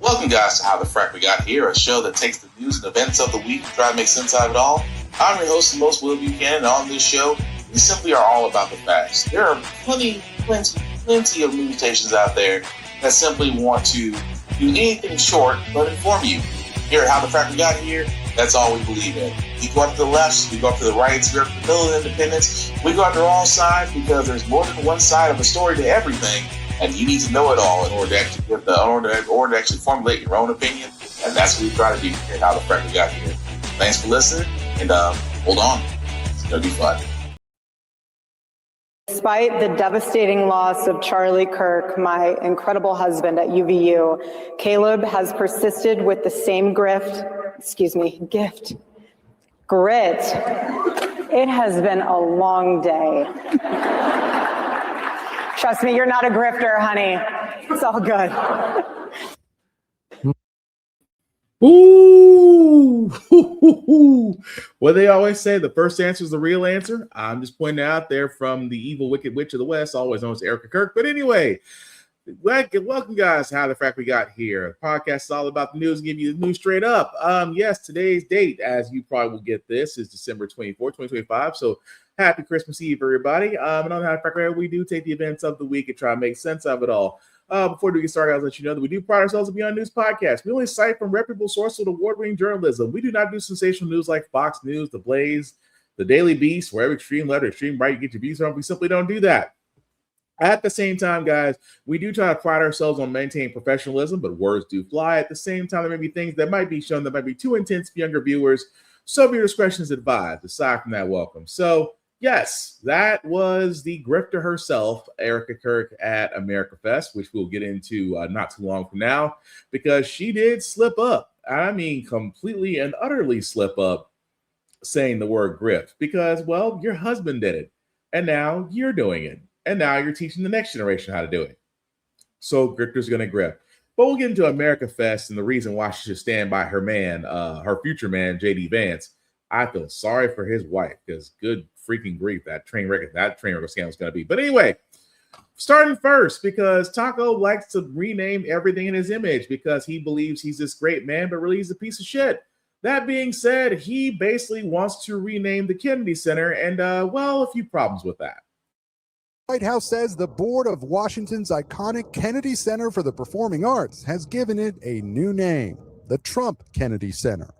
Welcome, guys, to How the Frack We Got Here, a show that takes the news and events of the week and try to make sense out of it all. I'm your host, the most Will Buchanan, and on this show, we simply are all about the facts. There are plenty of news stations out there that simply want to do anything short but inform you. Here at How the Frack We Got Here, that's all we believe in. We go after the lefts, we go after the rights, we go after the middle and independents, we go after all sides because there's more than one side of a story to everything. And you need to know it all in order to actually formulate your own opinion. And that's what we try to do here at How the Frack We Got Here. Thanks for listening, and hold on. It's going to be fun. Despite the devastating loss of Charlie Kirk, my incredible husband at UVU, Caleb has persisted with the same grit. It has been a long day. Trust me, you're not a grifter, honey. It's all good. Ooh. What they always say, the first answer is the real answer. I'm just pointing out there from the evil, wicked witch of the West, always known as Erika Kirk. But anyway, welcome, guys, to How the Frack We Got Here. The podcast is all about the news and give you the news straight up. Yes, today's date, as you probably will get this, is December 24, 2025. So happy Christmas Eve, everybody. And on How the Frack We Got, we do take the events of the week and try to make sense of it all. Before we get started, I'll let you know that we do pride ourselves on Beyond News podcast. We only cite from reputable sources with award-winning journalism. We do not do sensational news like Fox News, The Blaze, The Daily Beast, wherever extreme left or extreme right you get your views from. We simply don't do that. At the same time, guys, we do try to pride ourselves on maintaining professionalism, but words do fly. At the same time, there may be things that might be shown that might be too intense for younger viewers. So your discretion is advised. Aside from that, welcome. So, yes, that was the grifter herself, Erika Kirk, at America Fest, which we'll get into not too long from now, because she did slip up. I mean, completely and utterly slip up saying the word grift because, well, your husband did it, and now you're doing it. And now you're teaching the next generation how to do it. So grifter's going to grift. But we'll get into America Fest and the reason why she should stand by her man, her future man, J.D. Vance. I feel sorry for his wife because good freaking grief, that train wreck scandal is going to be. But anyway, starting first, because Taco likes to rename everything in his image because he believes he's this great man, but really he's a piece of shit. That being said, he basically wants to rename the Kennedy Center and, a few problems with that. White House says the board of Washington's iconic Kennedy Center for the Performing Arts has given it a new name, the Trump Kennedy Center.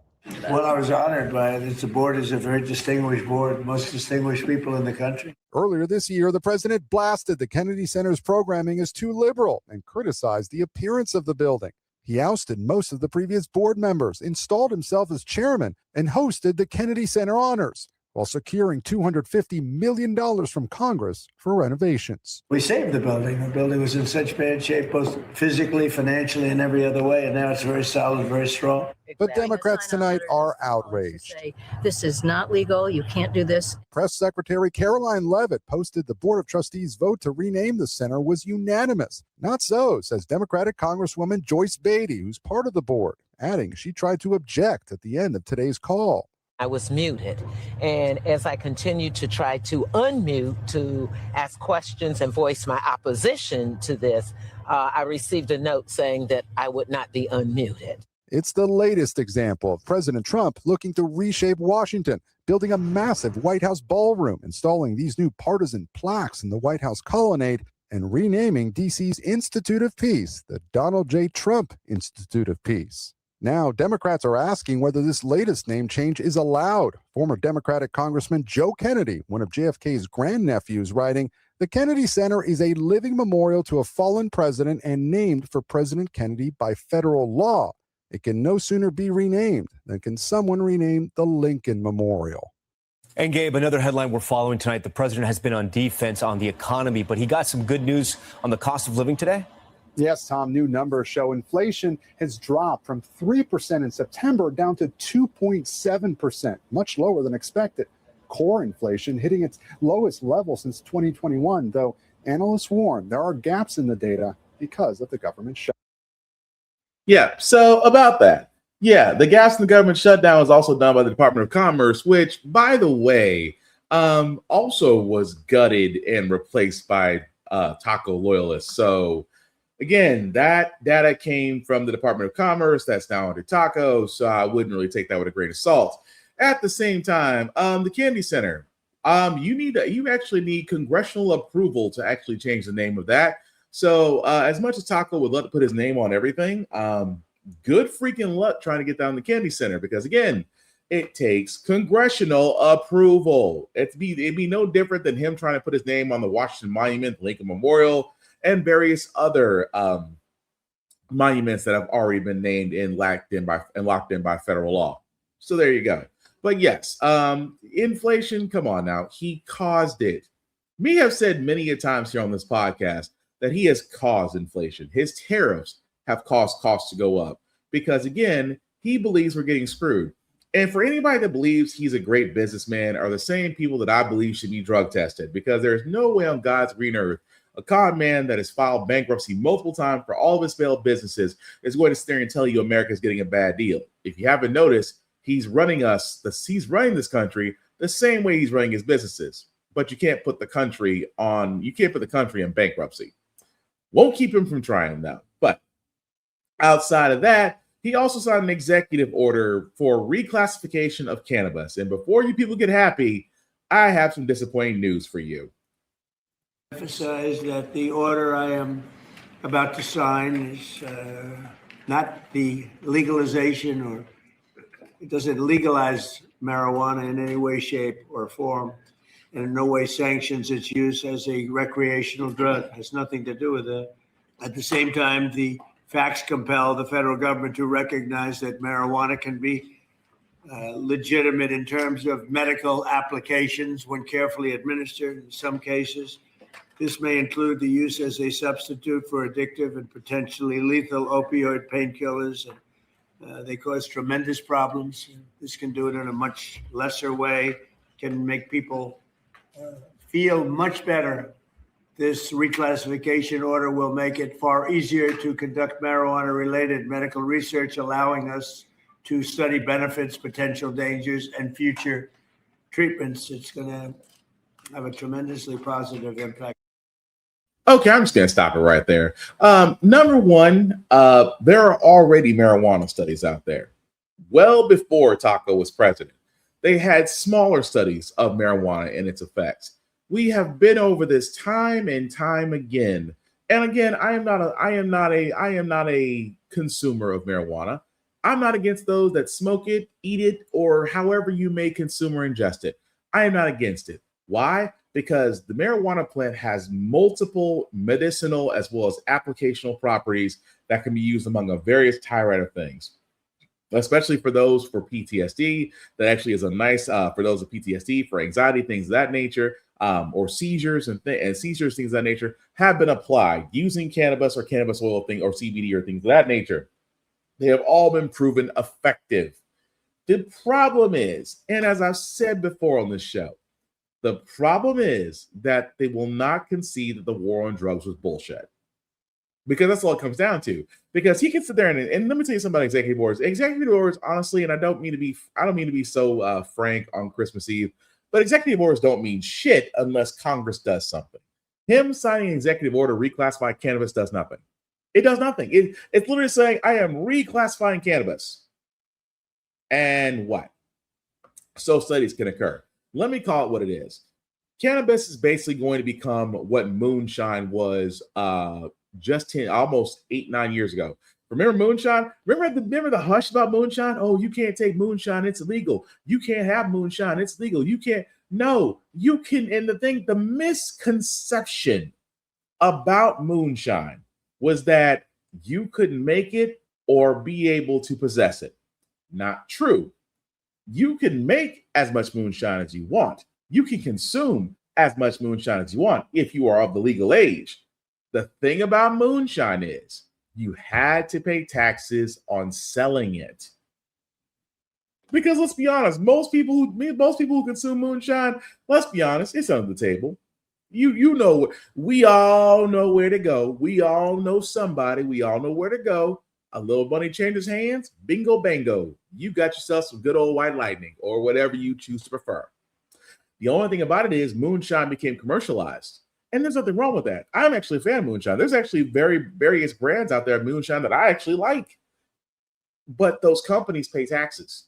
Well, I was honored by it. The board is a very distinguished board, most distinguished people in the country. Earlier this year, the president blasted the Kennedy Center's programming as too liberal and criticized the appearance of the building. He ousted most of the previous board members, installed himself as chairman, and hosted the Kennedy Center Honors, while securing $250 million from Congress for renovations. We saved the building. The building was in such bad shape, both physically, financially, and every other way, and now it's very solid, very strong. But Democrats tonight are outraged. This is not legal. You can't do this. Press Secretary Caroline Leavitt posted the Board of Trustees' vote to rename the center was unanimous. Not so, says Democratic Congresswoman Joyce Beatty, who's part of the board, adding she tried to object at the end of today's call. I was muted, and as I continued to try to unmute to ask questions and voice my opposition to this, I received a note saying that I would not be unmuted. It's the latest example of President Trump looking to reshape Washington, building a massive White House ballroom, installing these new partisan plaques in the White House colonnade, and renaming D.C.'s Institute of Peace the Donald J. Trump Institute of Peace. Now, Democrats are asking whether this latest name change is allowed. Former Democratic Congressman Joe Kennedy, one of JFK's grandnephews, writing, "The Kennedy Center is a living memorial to a fallen president and named for President Kennedy by federal law. It can no sooner be renamed than can someone rename the Lincoln Memorial." And Gabe, another headline we're following tonight. The president has been on defense on the economy, but he got some good news on the cost of living today. Yes, Tom, new numbers show inflation has dropped from 3% in September down to 2.7%, much lower than expected. Core inflation hitting its lowest level since 2021, though analysts warn there are gaps in the data because of the government shutdown. Yeah, so about that. Yeah, the gaps in the government shutdown was also done by the Department of Commerce, which, by the way, also was gutted and replaced by Taco loyalists. So Again, that data came from the Department of Commerce. That's now under TACO, so I wouldn't really take that with a grain of salt. At the same time, the Kennedy Center, you actually need congressional approval to actually change the name of that. So as much as Taco would love to put his name on everything, good freaking luck trying to get down the Kennedy Center, because again, it takes congressional approval. It'd be no different than him trying to put his name on the Washington Monument, Lincoln Memorial, and various other monuments that have already been named and locked in by federal law. So there you go. But yes, inflation, come on now. He caused it. Me have said many a times here on this podcast that he has caused inflation. His tariffs have caused costs to go up because, again, he believes we're getting screwed. And for anybody that believes he's a great businessman are the same people that I believe should be drug tested, because there's no way on God's green earth a con man that has filed bankruptcy multiple times for all of his failed businesses is going to sit there and tell you America's getting a bad deal. If you haven't noticed, he's running this country the same way he's running his businesses. But you can't put the country in bankruptcy. Won't keep him from trying though. But outside of that, he also signed an executive order for reclassification of cannabis. And before you people get happy, I have some disappointing news for you. Emphasize that the order I am about to sign is not the legalization, or it doesn't legalize marijuana in any way, shape, or form, and in no way sanctions its use as a recreational drug. It has nothing to do with it. At the same time, the facts compel the federal government to recognize that marijuana can be legitimate in terms of medical applications when carefully administered. In some cases, this may include the use as a substitute for addictive and potentially lethal opioid painkillers. They cause tremendous problems. This can do it in a much lesser way, can make people feel much better. This reclassification order will make it far easier to conduct marijuana-related medical research, allowing us to study benefits, potential dangers, and future treatments. It's going to have a tremendously positive impact. Okay, I'm just going to stop it right there. Number one, there are already marijuana studies out there. Well before Taco was president, they had smaller studies of marijuana and its effects. We have been over this time and time again. And again, I am not a consumer of marijuana. I'm not against those that smoke it, eat it, or however you may consume or ingest it. I am not against it. Why? Because the marijuana plant has multiple medicinal as well as applicational properties that can be used among a various tirade of things, especially for those for PTSD. That actually is a nice, for those with PTSD, for anxiety, things of that nature, or seizures and seizures, things of that nature, have been applied using cannabis or cannabis oil thing or CBD or things of that nature. They have all been proven effective. The problem is, and as I've said before on this show, the problem is that they will not concede that the war on drugs was bullshit. Because that's all it comes down to. Because he can sit there and let me tell you something about executive orders. Executive orders, honestly, and I don't mean to be so frank on Christmas Eve, but executive orders don't mean shit unless Congress does something. Him signing an executive order reclassifying cannabis does nothing. It does nothing. It's literally saying, I am reclassifying cannabis. And what? So studies can occur. Let me call it what it is. Cannabis is basically going to become what moonshine was almost 8-9 years ago. Remember moonshine? Remember the hush about moonshine? Oh, you can't take moonshine. It's illegal. You can't have moonshine. It's legal. You can't. No, you can. And the misconception about moonshine was that you couldn't make it or be able to possess it. Not true. You can make as much moonshine as you want. You can consume as much moonshine as you want if you are of the legal age. The thing about moonshine is you had to pay taxes on selling it. Because let's be honest, most people who consume moonshine, let's be honest, it's under the table. You know, we all know where to go. We all know somebody. We all know where to go. A little money changes hands. Bingo, bango. You got yourself some good old white lightning or whatever you choose to prefer. The only thing about it is moonshine became commercialized. And there's nothing wrong with that. I'm actually a fan of moonshine. There's actually various brands out there of moonshine that I actually like. But those companies pay taxes.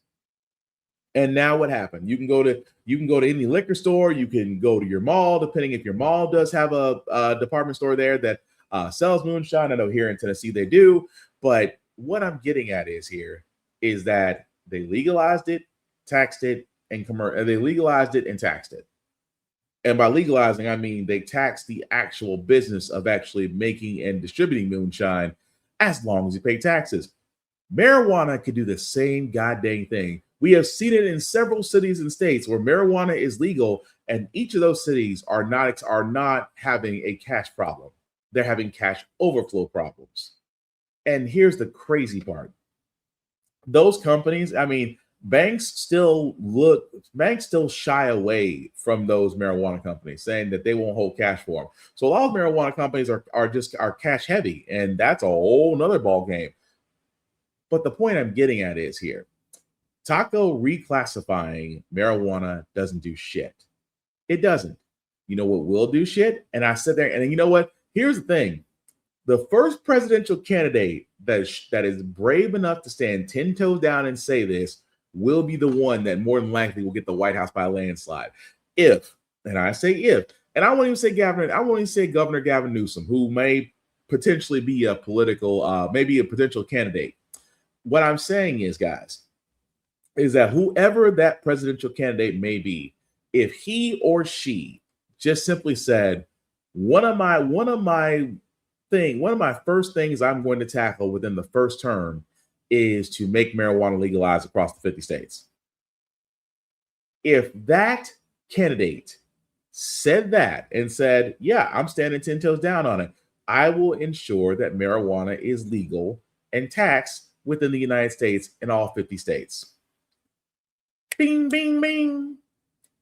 And now what happened? You can go to any liquor store. You can go to your mall, depending if your mall does have a department store there that sells moonshine. I know here in Tennessee they do. But what I'm getting at is that they legalized it, taxed it, and they legalized it and taxed it. And by legalizing, I mean they tax the actual business of actually making and distributing moonshine as long as you pay taxes. Marijuana could do the same goddamn thing. We have seen it in several cities and states where marijuana is legal, and each of those cities are not having a cash problem. They're having cash overflow problems. And here's the crazy part. Those companies, I mean, banks still shy away from those marijuana companies, saying that they won't hold cash for them. So a lot of marijuana companies are cash heavy, and that's a whole nother ball game. But the point I'm getting at is here, Taco reclassifying marijuana doesn't do shit. It doesn't. You know what will do shit? And I said there, and you know what? Here's the thing. The first presidential candidate that is brave enough to stand 10 toes down and say this will be the one that more than likely will get the White House by a landslide. If, and I say if, and I won't even say Governor Gavin Newsom, who may potentially be a potential candidate. What I'm saying is, guys, is that whoever that presidential candidate may be, if he or she just simply said, one of my first things I'm going to tackle within the first term is to make marijuana legalized across the 50 states. If that candidate said that and said, yeah, I'm standing 10 toes down on it, I will ensure that marijuana is legal and taxed within the United States in all 50 states. Bing, bing, bing.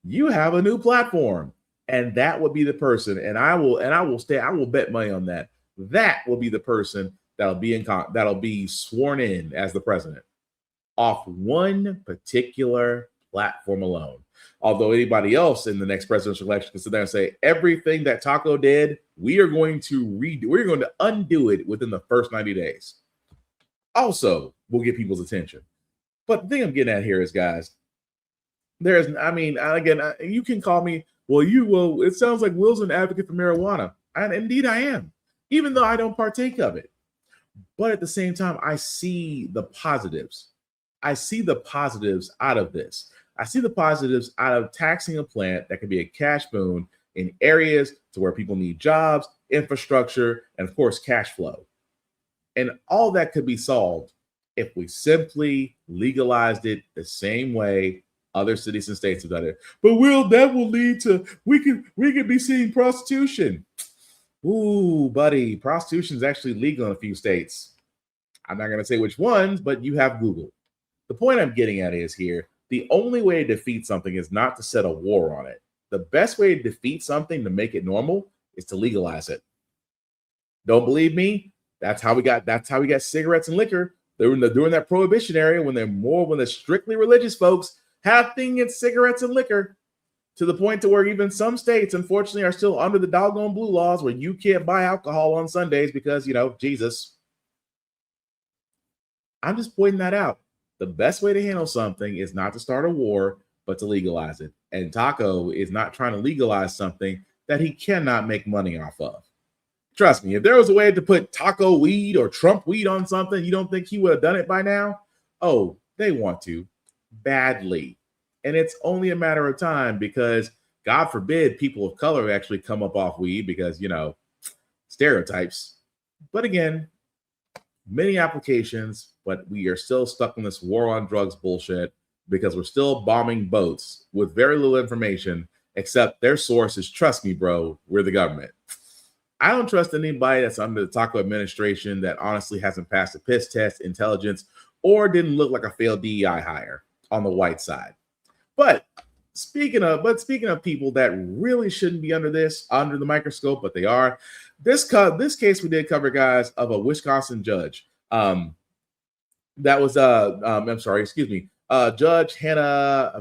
You have a new platform. And that would be the person. And I will bet money on that. That will be the person that'll be sworn in as the president off one particular platform alone. Although anybody else in the next presidential election can sit there and say everything that Taco did, we're going to undo it within the first 90 days. Also, we'll get people's attention. But the thing I'm getting at here is, guys, you can call me, it sounds like Will's an advocate for marijuana. And indeed I am, even though I don't partake of it. But at the same time, I see the positives. I see the positives out of this. I see the positives out of taxing a plant that could be a cash boon in areas to where people need jobs, infrastructure, and of course, cash flow. And all that could be solved if we simply legalized it the same way other cities and states have done it. But that will lead to, we could be seeing prostitution. Ooh, buddy, prostitution is actually legal in a few states. I'm not going to say which ones, but you have Google. The point I'm getting at is here, the only way to defeat something is not to set a war on it. The best way to defeat something to make it normal is to legalize it. Don't believe me? That's how we got cigarettes and liquor. During that prohibition area when the strictly religious folks have thing in cigarettes and liquor, to the point to where even some states, unfortunately, are still under the doggone blue laws where you can't buy alcohol on Sundays because, Jesus. I'm just pointing that out. The best way to handle something is not to start a war, but to legalize it. And Taco is not trying to legalize something that he cannot make money off of. Trust me, if there was a way to put taco weed or Trump weed on something, you don't think he would have done it by now? Oh, they want to badly. And it's only a matter of time because, God forbid, people of color actually come up off weed because, stereotypes. But again, many applications, but we are still stuck in this war on drugs bullshit because we're still bombing boats with very little information, except their source is, trust me, bro, we're the government. I don't trust anybody that's under the Taco administration that honestly hasn't passed a piss test, intelligence, or didn't look like a failed DEI hire on the white side. But speaking of people that really shouldn't be under the microscope, but they are, this case we did cover, guys, of a Wisconsin judge. Judge Hannah,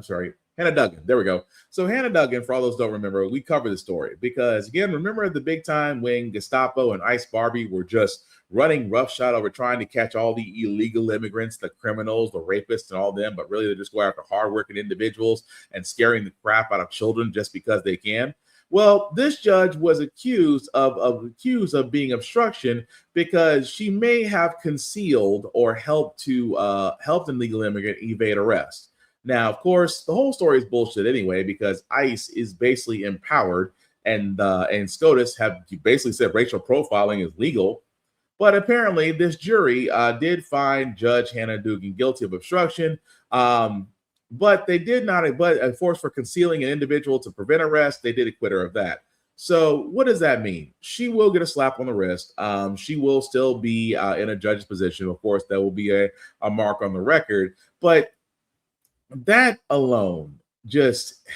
Hannah Duggan. There we go. So Hannah Duggan, for all those who don't remember, we covered the story because, again, remember the big time when Gestapo and Ice Barbie were just running roughshod over trying to catch all the illegal immigrants, the criminals, the rapists, and all them, but really they're just going after hardworking individuals and scaring the crap out of children just because they can. Well, this judge was accused of being obstruction because she may have concealed or helped an illegal immigrant evade arrest. Now, of course, the whole story is bullshit anyway, because ICE is basically empowered, and SCOTUS have basically said racial profiling is legal. But apparently, this jury did find Judge Hannah Duggan guilty of obstruction, but they did not. But force for concealing an individual to prevent arrest, they did acquit her of that. So, what does that mean? She will get a slap on the wrist. She will still be in a judge's position. Of course, there will be a mark on the record, but that alone just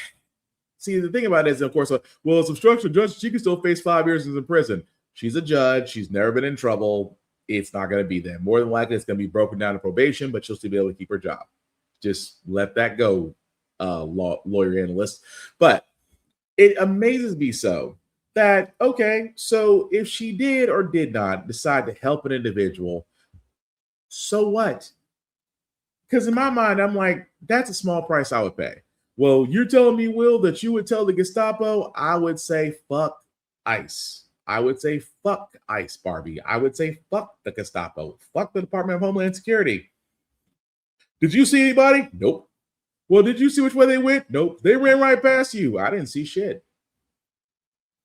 see the thing about it is, of course, well, it's obstruction. Judge, she can still face 5 years in prison. She's a judge. She's never been in trouble. It's not going to be there. More than likely, it's going to be broken down to probation, but she'll still be able to keep her job. Just let that go, lawyer analyst. But it amazes me so that, okay, so if she did or did not decide to help an individual, so what? Because in my mind, I'm like, that's a small price I would pay. Well, you're telling me, Will, that you would tell the Gestapo? I would say, fuck ICE. I would say, fuck ICE, Barbie. I would say, fuck the Gestapo. Fuck the Department of Homeland Security. Did you see anybody? Nope. Well, did you see which way they went? Nope. They ran right past you. I didn't see shit.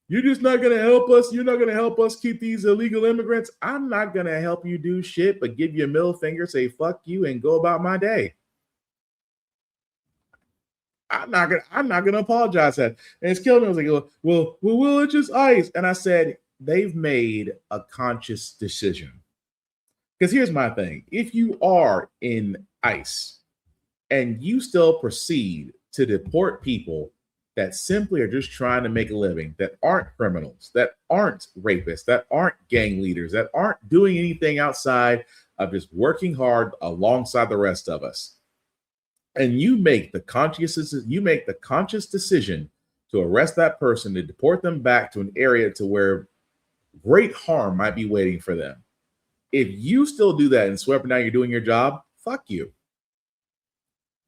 You're just not going to help us. You're not going to help us keep these illegal immigrants. I'm not going to help you do shit, but give you a middle finger, say fuck you, and go about my day. I'm not gonna apologize for that. And it's killing me. I was like, well, it's just ICE. And I said, they've made a conscious decision. Because here's my thing. If you are in ICE and you still proceed to deport people that simply are just trying to make a living, that aren't criminals, that aren't rapists, that aren't gang leaders, that aren't doing anything outside of just working hard alongside the rest of us, and you make the conscious decision to arrest that person, to deport them back to an area to where great harm might be waiting for them. If you still do that and swear up and down you're doing your job, fuck you.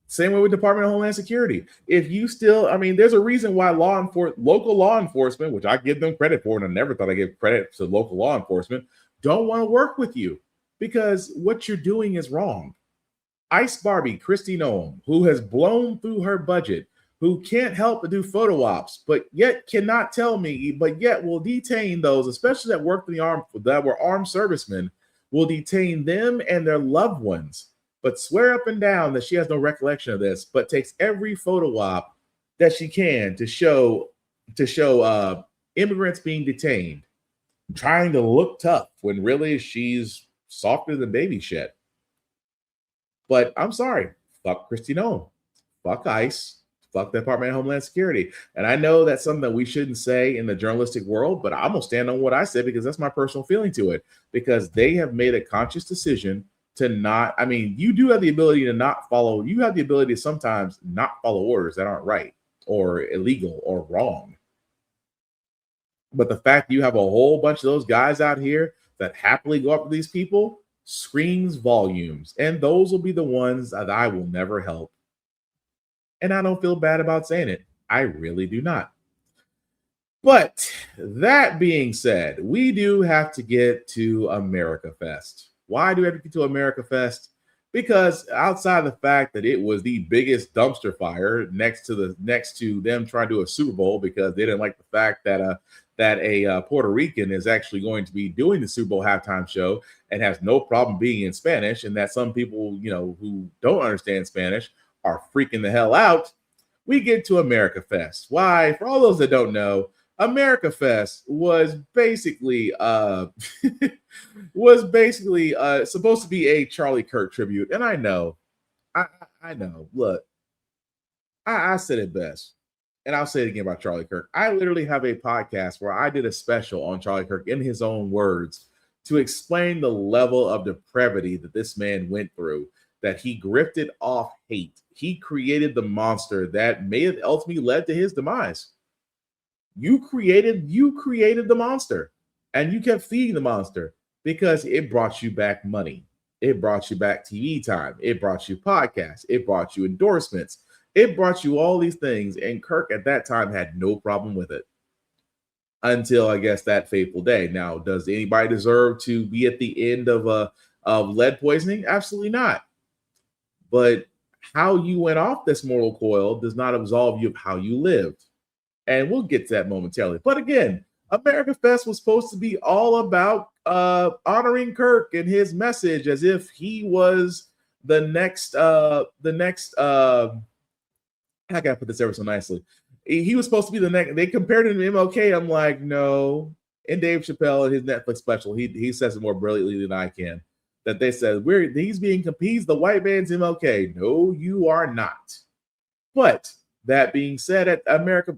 Same way with Department of Homeland Security. If you still, there's a reason why local law enforcement, which I give them credit for, and I never thought I'd give credit to local law enforcement, don't want to work with you because what you're doing is wrong. Ice Barbie, Kristi Noem, who has blown through her budget, who can't help but do photo ops, but yet cannot tell me, but yet will detain those, especially that worked in the armed, that were armed servicemen, will detain them and their loved ones, but swear up and down that she has no recollection of this, but takes every photo op that she can to show immigrants being detained, trying to look tough when really she's softer than baby shit. But I'm sorry, fuck Kristi Noem, fuck ICE, fuck the Department of Homeland Security. And I know that's something that we shouldn't say in the journalistic world, but I'm gonna stand on what I said because that's my personal feeling to it. Because they have made a conscious decision to not, you do have the ability to not follow, you have the ability to sometimes not follow orders that aren't right or illegal or wrong. But the fact that you have a whole bunch of those guys out here that happily go up to these people screams volumes, and those will be the ones that I will never help. And I don't feel bad about saying it. I really do not. But that being said, we do have to get to America Fest. Why do we have to get to America Fest? Because outside of the fact that it was the biggest dumpster fire next to them trying to do a Super Bowl because they didn't like the fact that a Puerto Rican is actually going to be doing the Super Bowl halftime show and has no problem being in Spanish, and that some people, who don't understand Spanish are freaking the hell out, we get to America Fest. Why? For all those that don't know, America Fest was basically supposed to be a Charlie Kirk tribute. And I know. Look, I said it best. And I'll say it again about Charlie Kirk. I literally have a podcast where I did a special on Charlie Kirk in his own words to explain the level of depravity that this man went through. that he grifted off hate. He created the monster that may have ultimately led to his demise. You created the monster, and you kept feeding the monster because it brought you back money. It brought you back TV time. It brought you podcasts. It brought you endorsements. It brought you all these things. And Kirk at that time had no problem with it until, I guess, that fateful day. Now, does anybody deserve to be at the end of lead poisoning? Absolutely not. But how you went off this mortal coil does not absolve you of how you lived. And we'll get to that momentarily. But again, America Fest was supposed to be all about honoring Kirk and his message as if he was the next how can I put this ever so nicely? He was supposed to be the next. They compared him to MLK. I'm like, no. And Dave Chappelle in his Netflix special, he says it more brilliantly than I can. That they said he's the white man's MLK. No, you are not. But that being said, at America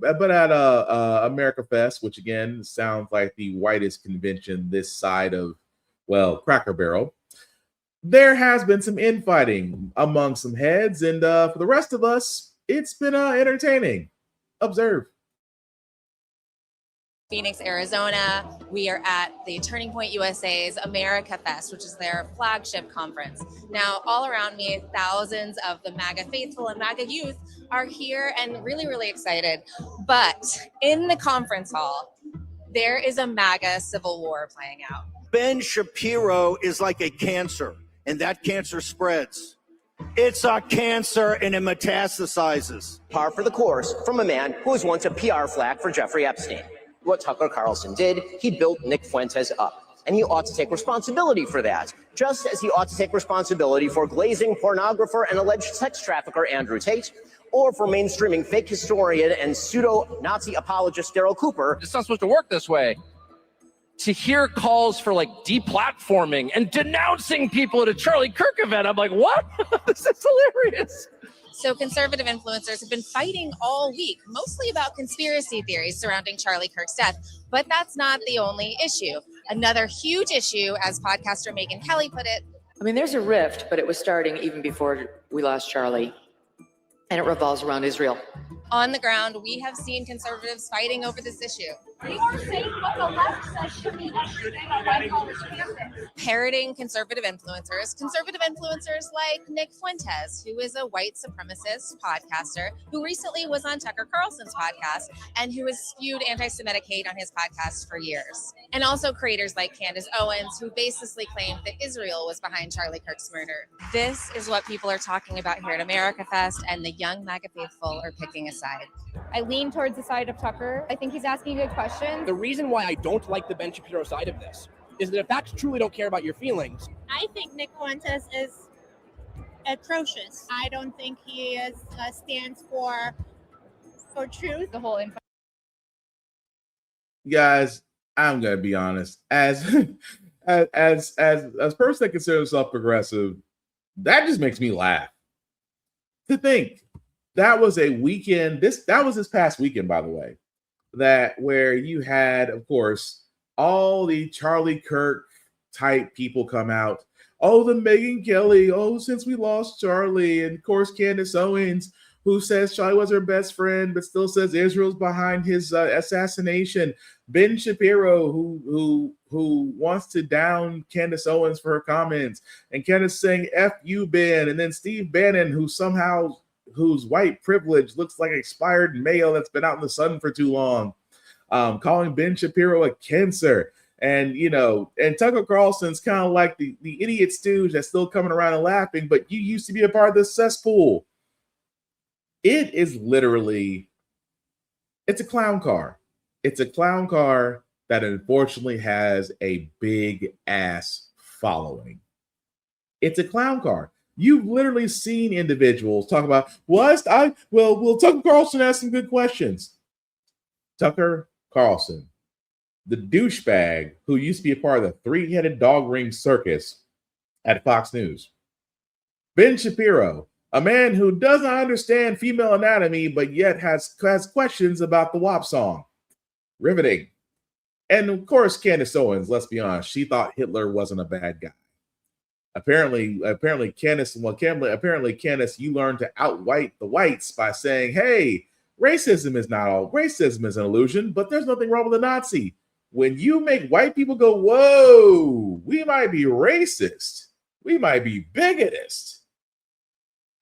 Fest, which again sounds like the whitest convention this side of, well, Cracker Barrel, there has been some infighting among some heads, and for the rest of us, it's been entertaining. Observe. Phoenix, Arizona. We are at the Turning Point USA's America Fest, which is their flagship conference. Now, all around me, thousands of the MAGA faithful and MAGA youth are here and really, really excited. But in the conference hall, there is a MAGA civil war playing out. Ben Shapiro is like a cancer, and that cancer spreads. It's a cancer and it metastasizes. Par for the course from a man who was once a PR flag for Jeffrey Epstein. What Tucker Carlson did, he built Nick Fuentes up, and he ought to take responsibility for that, just as he ought to take responsibility for glazing pornographer and alleged sex trafficker Andrew Tate, or for mainstreaming fake historian and pseudo-Nazi apologist Daryl Cooper. It's not supposed to work this way. To hear calls for like deplatforming and denouncing people at a Charlie Kirk event, I'm like, what? This is hilarious. So conservative influencers have been fighting all week, mostly about conspiracy theories surrounding Charlie Kirk's death. But that's not the only issue. Another huge issue, as podcaster Megyn Kelly put it. I mean, there's a rift, but it was starting even before we lost Charlie. And it revolves around Israel. On the ground, we have seen conservatives fighting over this issue. You are saying what the left says should be yesterday on white college campus. Parroting conservative influencers like Nick Fuentes, who is a white supremacist podcaster who recently was on Tucker Carlson's podcast and who has spewed anti-Semitic hate on his podcast for years. And also creators like Candace Owens, who baselessly claimed that Israel was behind Charlie Kirk's murder. This is what people are talking about here at America Fest, and the young MAGA faithful are picking a side. I lean towards the side of Tucker. I think he's asking good questions. The reason why I don't like the Ben Shapiro side of this is that if facts truly don't care about your feelings. I think Nick Fuentes is atrocious. I don't think he stands for truth. The whole info. Guys, I'm gonna be honest. As a person that considers himself progressive, that just makes me laugh. To think that was a weekend. That was this past weekend, by the way. That where you had, of course, all the Charlie Kirk type people come out. Oh, the Megyn Kelly. Oh, since we lost Charlie, and of course Candace Owens, who says Charlie was her best friend, but still says Israel's behind his assassination. Ben Shapiro, who wants to down Candace Owens for her comments, and Candace saying "F you, Ben," and then Steve Bannon, whose white privilege looks like expired mail that's been out in the sun for too long, calling Ben Shapiro a cancer. And, and Tucker Carlson's kind of like the idiot stooge that's still coming around and laughing, but you used to be a part of the cesspool. It is literally, it's a clown car. It's a clown car that unfortunately has a big ass following. It's a clown car. You've literally seen individuals talk about, well, Tucker Carlson asked some good questions. Tucker Carlson, the douchebag who used to be a part of the three-headed dog ring circus at Fox News. Ben Shapiro, a man who does not understand female anatomy, but yet has questions about the WAP song. Riveting. And of course, Candace Owens, let's be honest, she thought Hitler wasn't a bad guy. Apparently, Candace, you learned to outwhite the whites by saying, hey, racism is an illusion, but there's nothing wrong with a Nazi. When you make white people go, whoa, we might be racist, we might be bigotist,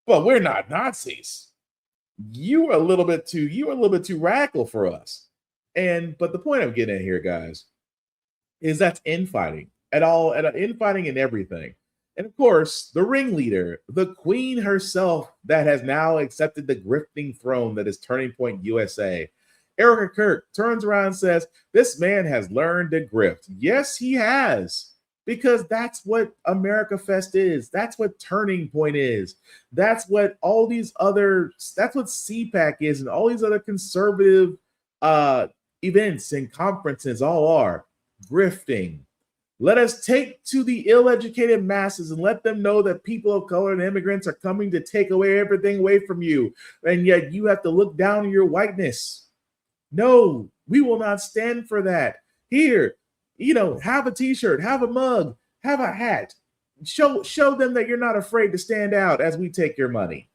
but we're not Nazis. You were a little bit too radical for us. But the point I'm getting at here, guys, is that's infighting infighting in everything. And of course, the ringleader, the queen herself, that has now accepted the grifting throne that is Turning Point USA. Erika Kirk turns around and says, this man has learned to grift. Yes, he has, because that's what America Fest is. That's what Turning Point is. That's what that's what CPAC is, and all these other conservative events and conferences all are. Grifting. Let us take to the ill-educated masses and let them know that people of color and immigrants are coming to take everything away from you. And yet you have to look down on your whiteness. No, we will not stand for that. Here, have a t-shirt, have a mug, have a hat. Show them that you're not afraid to stand out as we take your money.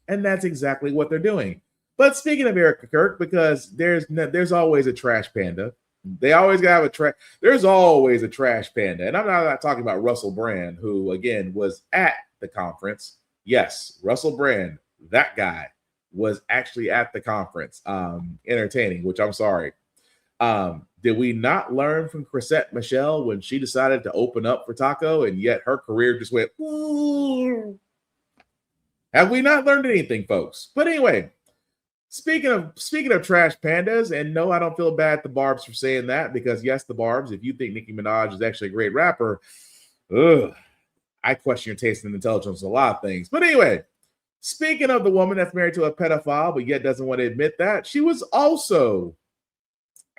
And that's exactly what they're doing. But speaking of Erika Kirk, because there's always a trash panda. They always gotta have there's always a trash panda. And I'm not talking about Russell Brand, who again was at the conference. Yes, Russell Brand, that guy was actually at the conference, entertaining, which I'm sorry. Did we not learn from Chrisette Michele when she decided to open up for Taco and yet her career just went, ooh? Have we not learned anything, folks? But anyway, Speaking of trash pandas, and no, I don't feel bad at the Barbs for saying that, because yes, the Barbs, if you think Nicki Minaj is actually a great rapper, I question your taste and intelligence in a lot of things. But anyway, speaking of the woman that's married to a pedophile, but yet doesn't want to admit that, she was also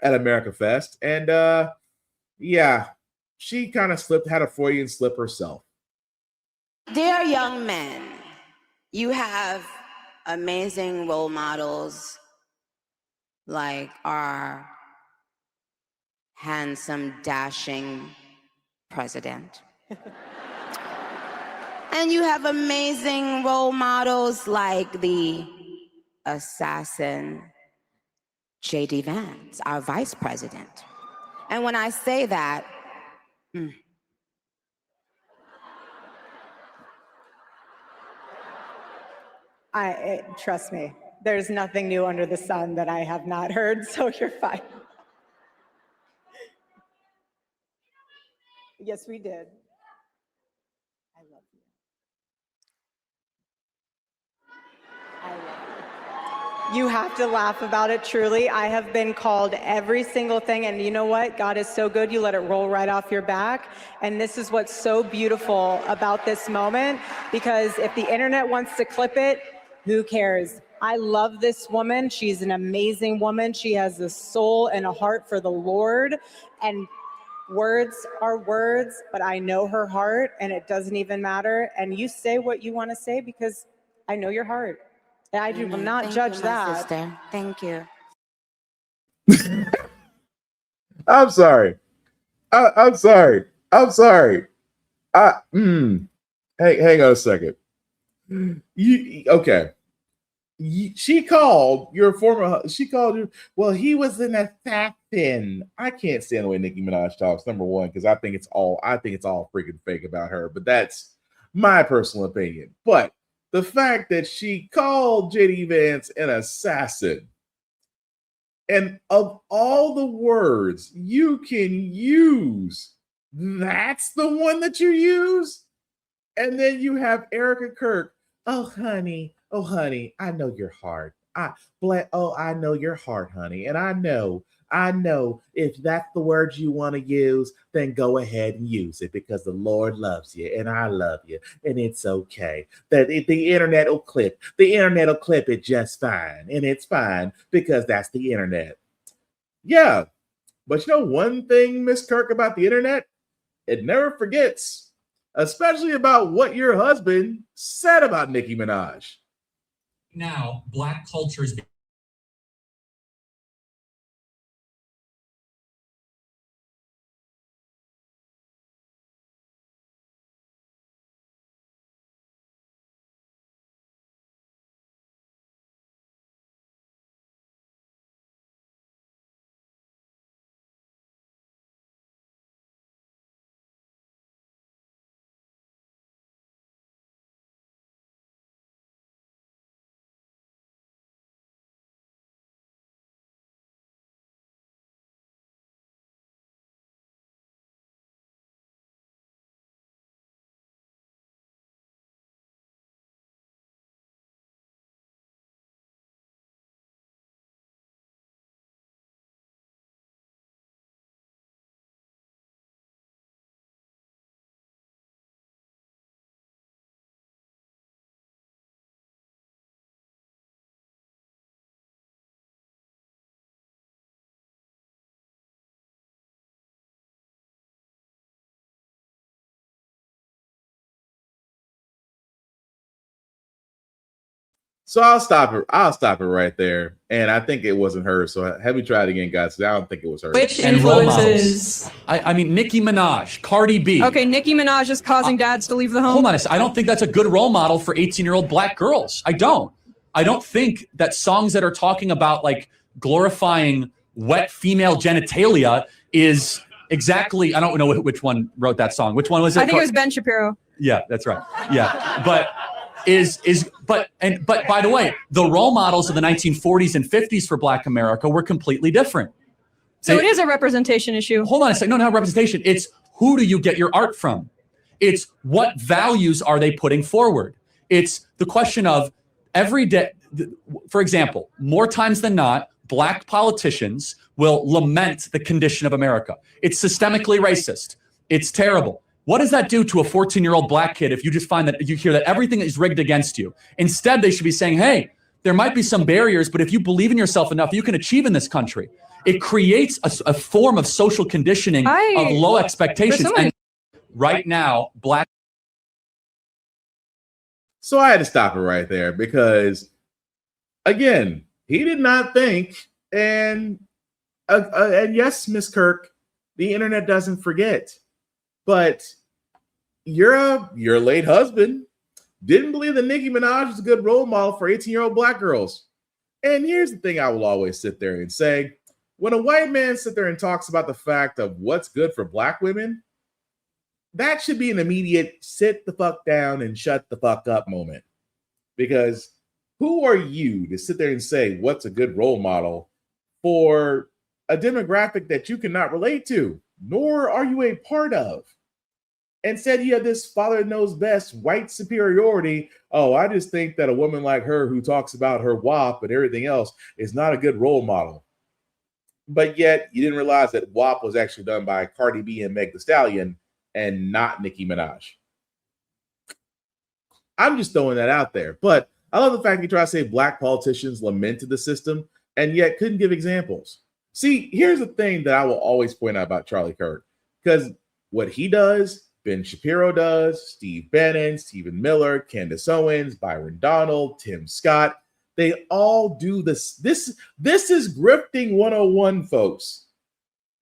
at America Fest, and yeah, she kind of had a Freudian slip herself. Dear young men, you have amazing role models like our handsome, dashing president. And you have amazing role models like the assassin J.D. Vance, our vice president. And when I say that, trust me, there's nothing new under the sun that I have not heard, so you're fine. Yes, we did. I love you. I love you. You have to laugh about it, truly. I have been called every single thing, and you know what? God is so good, you let it roll right off your back. And this is what's so beautiful about this moment, because if the internet wants to clip it, who cares? I love this woman. She's an amazing woman. She has a soul and a heart for the Lord. And words are words, but I know her heart, and it doesn't even matter. And you say what you want to say because I know your heart. And I will not judge that. Sister. Thank you. I'm sorry. I'm sorry. Hang on a second. Okay. She called you, well, he was an assassin. I can't stand the way Nicki Minaj talks, number one, because I think it's all freaking fake about her, but that's my personal opinion. But the fact that she called J.D. Vance an assassin, and of all the words you can use, that's the one that you use. And then you have Erika Kirk. Oh, honey, I know your heart. I know your heart, honey. And I know if that's the words you want to use, then go ahead and use it, because the Lord loves you and I love you. And it's okay. The internet will clip it just fine. And it's fine because that's the internet. Yeah. But you know one thing, Miss Kirk, about the internet? It never forgets. Especially about what your husband said about Nicki Minaj. Now, Black culture is So I'll stop it. I'll stop it right there. And I think it wasn't her. So have me try it again, guys. I don't think it was her. Which And role models. influences? I mean, Nicki Minaj, Cardi B. Okay, Nicki Minaj is causing dads to leave the home. Hold on a second. I don't think that's a good role model for 18-year-old black girls. I don't think that songs that are talking about like glorifying wet female genitalia is exactly, I don't know which one wrote that song. Which one was it? I think it was Ben Shapiro. Yeah, that's right. Yeah. But by the way, the role models of the 1940s and 50s for Black America were completely different. So it is a representation issue. Hold on a second. No, not representation. It's who do you get your art from? It's what values are they putting forward? It's the question of every day. For example, more times than not, Black politicians will lament the condition of America. It's systemically racist. It's terrible. What does that do to a 14-year-old black kid if you just find that you hear that everything is rigged against you? Instead, they should be saying, hey, there might be some barriers, but if you believe in yourself enough, you can achieve in this country. It creates a form of social conditioning of low expectations. And right now, Black. So I had to stop it right there because, again, he did not think, and yes, Miss Kirk, the internet doesn't forget. But your late husband didn't believe that Nicki Minaj was a good role model for 18-year-old black girls. And here's the thing I will always sit there and say. When a white man sits there and talks about the fact of what's good for black women, that should be an immediate sit the fuck down and shut the fuck up moment. Because who are you to sit there and say what's a good role model for a demographic that you cannot relate to, nor are you a part of? And said you have this father knows best white superiority. Oh, I just think that a woman like her who talks about her WAP and everything else is not a good role model. But yet you didn't realize that WAP was actually done by Cardi B and Meg Thee Stallion and not Nicki Minaj. I'm just throwing that out there. But I love the fact you try to say black politicians lamented the system and yet couldn't give examples. See, here's the thing that I will always point out about Charlie Kirk. Because what he does, Ben Shapiro does, Steve Bannon, Stephen Miller, Candace Owens, Byron Donald, Tim Scott, they all do this. This is grifting 101, folks.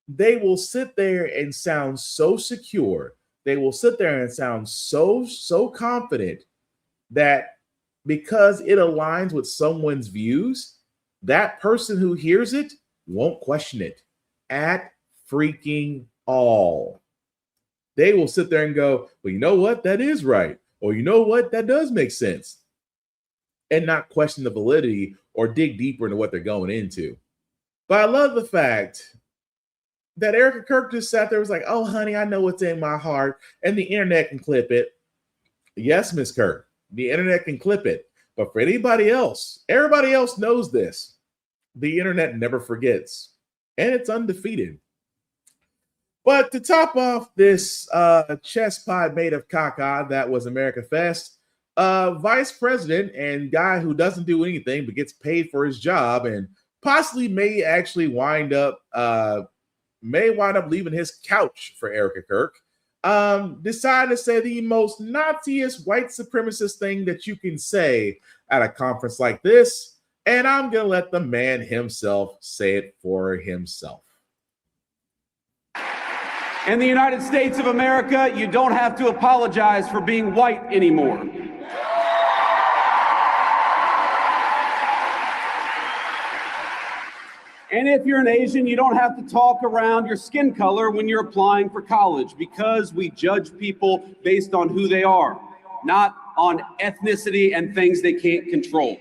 They will sit there and sound so secure. They will sit there and sound so confident that because it aligns with someone's views, that person who hears it won't question it at freaking all. They will sit there and go, well, you know what? That is right. Or you know what? That does make sense. And not question the validity or dig deeper into what they're going into. But I love the fact that Erika Kirk just sat there and was like, oh, honey, I know what's in my heart. And the internet can clip it. Yes, Miss Kirk, the internet can clip it. But for anybody else, everybody else knows this. The internet never forgets. And it's undefeated. But to top off this chess pie made of caca that was America Fest, vice president and guy who doesn't do anything but gets paid for his job and possibly may actually wind up leaving his couch for Erika Kirk, decided to say the most Naziest white supremacist thing that you can say at a conference like this. And I'm going to let the man himself say it for himself. In the United States of America, you don't have to apologize for being white anymore. And if you're an Asian, you don't have to talk around your skin color when you're applying for college, because we judge people based on who they are, not on ethnicity and things they can't control.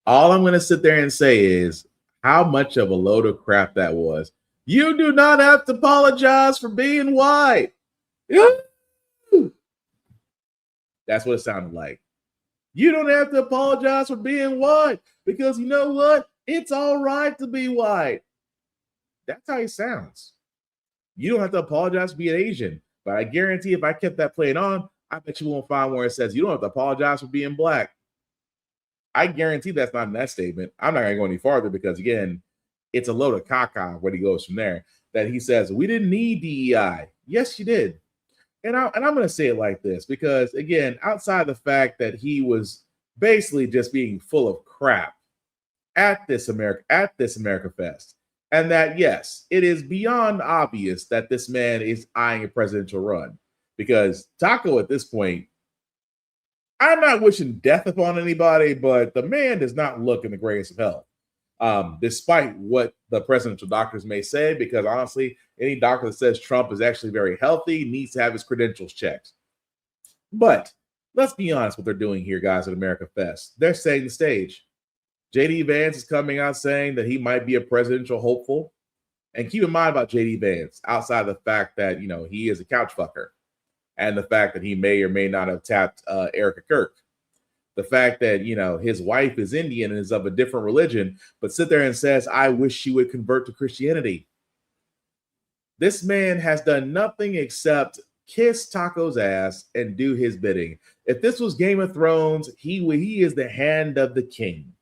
All I'm going to sit there and say is how much of a load of crap that was. You do not have to apologize for being white. That's what it sounded like. You don't have to apologize for being white because you know what? It's all right to be white. That's how he sounds. You don't have to apologize for being Asian. But I guarantee if I kept that playing on, I bet you won't find where it says you don't have to apologize for being black. I guarantee that's not in that statement. I'm not going to go any farther because, again, it's a load of caca when he goes from there. That he says, we didn't need DEI. Yes, you did. and I'm going to say it like this, because again, outside the fact that he was basically just being full of crap at this America Fest, and that yes, it is beyond obvious that this man is eyeing a presidential run, because Taco at this point, I'm not wishing death upon anybody, but the man does not look in the greatest of health, despite what the presidential doctors may say, because honestly, any doctor that says Trump is actually very healthy needs to have his credentials checked. But let's be honest what they're doing here, guys, at America Fest. They're setting the stage. J.D. Vance is coming out saying that he might be a presidential hopeful. And keep in mind about J.D. Vance, outside of the fact that, he is a couch fucker, and the fact that he may or may not have tapped Erika Kirk. The fact that, his wife is Indian and is of a different religion, but sit there and says, I wish she would convert to Christianity. This man has done nothing except kiss Taco's ass and do his bidding. If this was Game of Thrones, he is the hand of the king.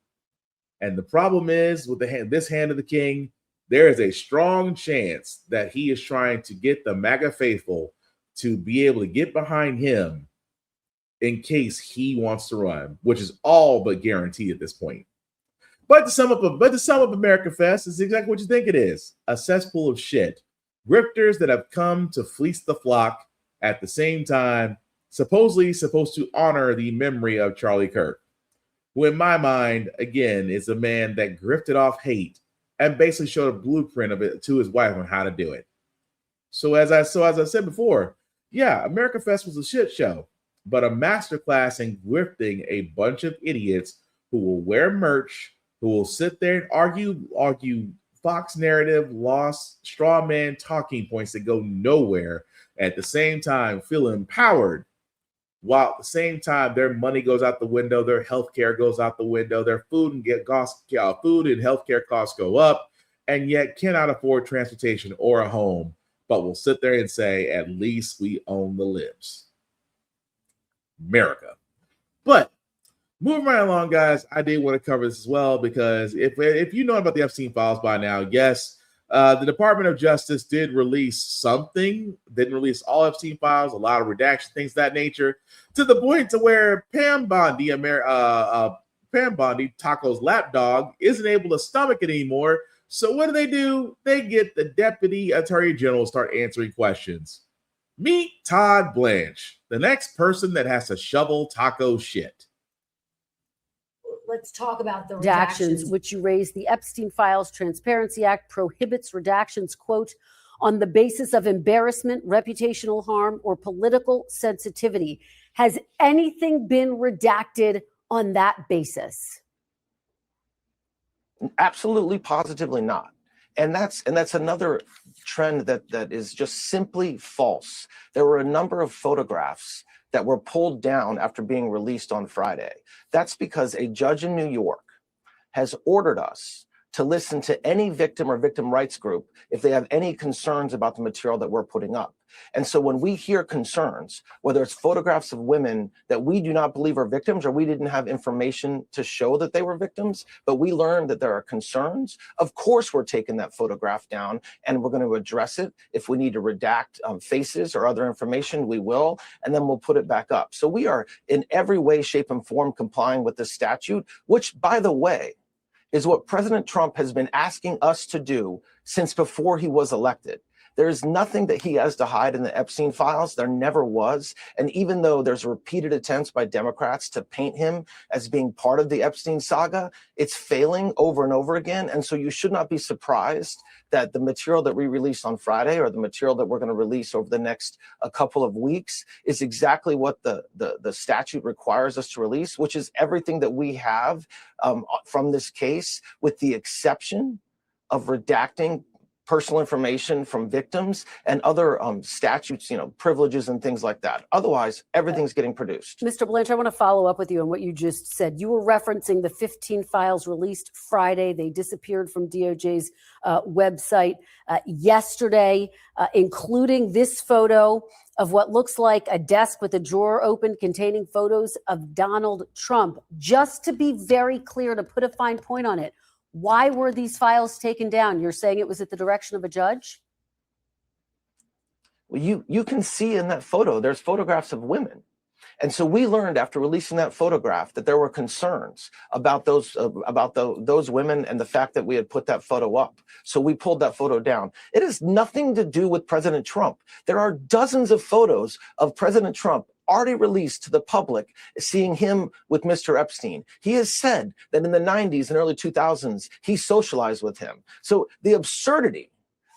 And the problem is with this hand of the king, there is a strong chance that he is trying to get the MAGA faithful to be able to get behind him in case he wants to run, which is all but guaranteed at this point. But to sum up America Fest is exactly what you think it is: a cesspool of shit. Grifters that have come to fleece the flock, at the same time supposedly supposed to honor the memory of Charlie Kirk, who in my mind, again, is a man that grifted off hate and basically showed a blueprint of it to his wife on how to do it. So as I said before, yeah, America Fest was a shit show, but a masterclass in grifting a bunch of idiots who will wear merch, who will sit there and argue Fox narrative, lost straw man talking points that go nowhere, at the same time feel empowered, while at the same time their money goes out the window, their healthcare goes out the window, their food and healthcare costs go up, and yet cannot afford transportation or a home, but will sit there and say, at least we own the libs. America. But moving right along, guys, I did want to cover this as well, because if you know about the Epstein files by now, yes, the Department of Justice did release something, didn't release all Epstein files, a lot of redaction, things of that nature, to the point to where Pam Bondi, Taco's lapdog, isn't able to stomach it anymore. So what do? They get the Deputy Attorney General to start answering questions. Meet Todd Blanche, the next person that has to shovel Taco shit. Let's talk about the redactions, which you raised. The Epstein Files Transparency Act prohibits redactions, quote, on the basis of embarrassment, reputational harm, or political sensitivity. Has anything been redacted on that basis? Absolutely, positively not. And that's another trend that is just simply false. There were a number of photographs that were pulled down after being released on Friday. That's because a judge in New York has ordered us to listen to any victim or victim rights group if they have any concerns about the material that we're putting up. And so when we hear concerns, whether it's photographs of women that we do not believe are victims, or we didn't have information to show that they were victims, but we learned that there are concerns, of course we're taking that photograph down and we're going to address it. If we need to redact faces or other information, we will, and then we'll put it back up. So we are in every way, shape, and form complying with the statute, which, by the way, is what President Trump has been asking us to do since before he was elected. There's nothing that he has to hide in the Epstein files. There never was. And even though there's repeated attempts by Democrats to paint him as being part of the Epstein saga, it's failing over and over again. And so you should not be surprised that the material that we released on Friday, or the material that we're going to release over the next couple of weeks, is exactly what the statute requires us to release, which is everything that we have from this case, with the exception of redacting personal information from victims and other statutes, privileges and things like that. Otherwise, everything's getting produced. Mr. Blanche, I want to follow up with you on what you just said. You were referencing the 15 files released Friday. They disappeared from DOJ's website yesterday, including this photo of what looks like a desk with a drawer open containing photos of Donald Trump. Just to be very clear, to put a fine point on it, why were these files taken down? You're saying it was at the direction of a judge? Well, you can see in that photo, there's photographs of women. And so we learned after releasing that photograph that there were concerns about those women and the fact that we had put that photo up. So we pulled that photo down. It has nothing to do with President Trump. There are dozens of photos of President Trump already released to the public, seeing him with Mr. Epstein. He has said that in the 90s and early 2000s, he socialized with him. So the absurdity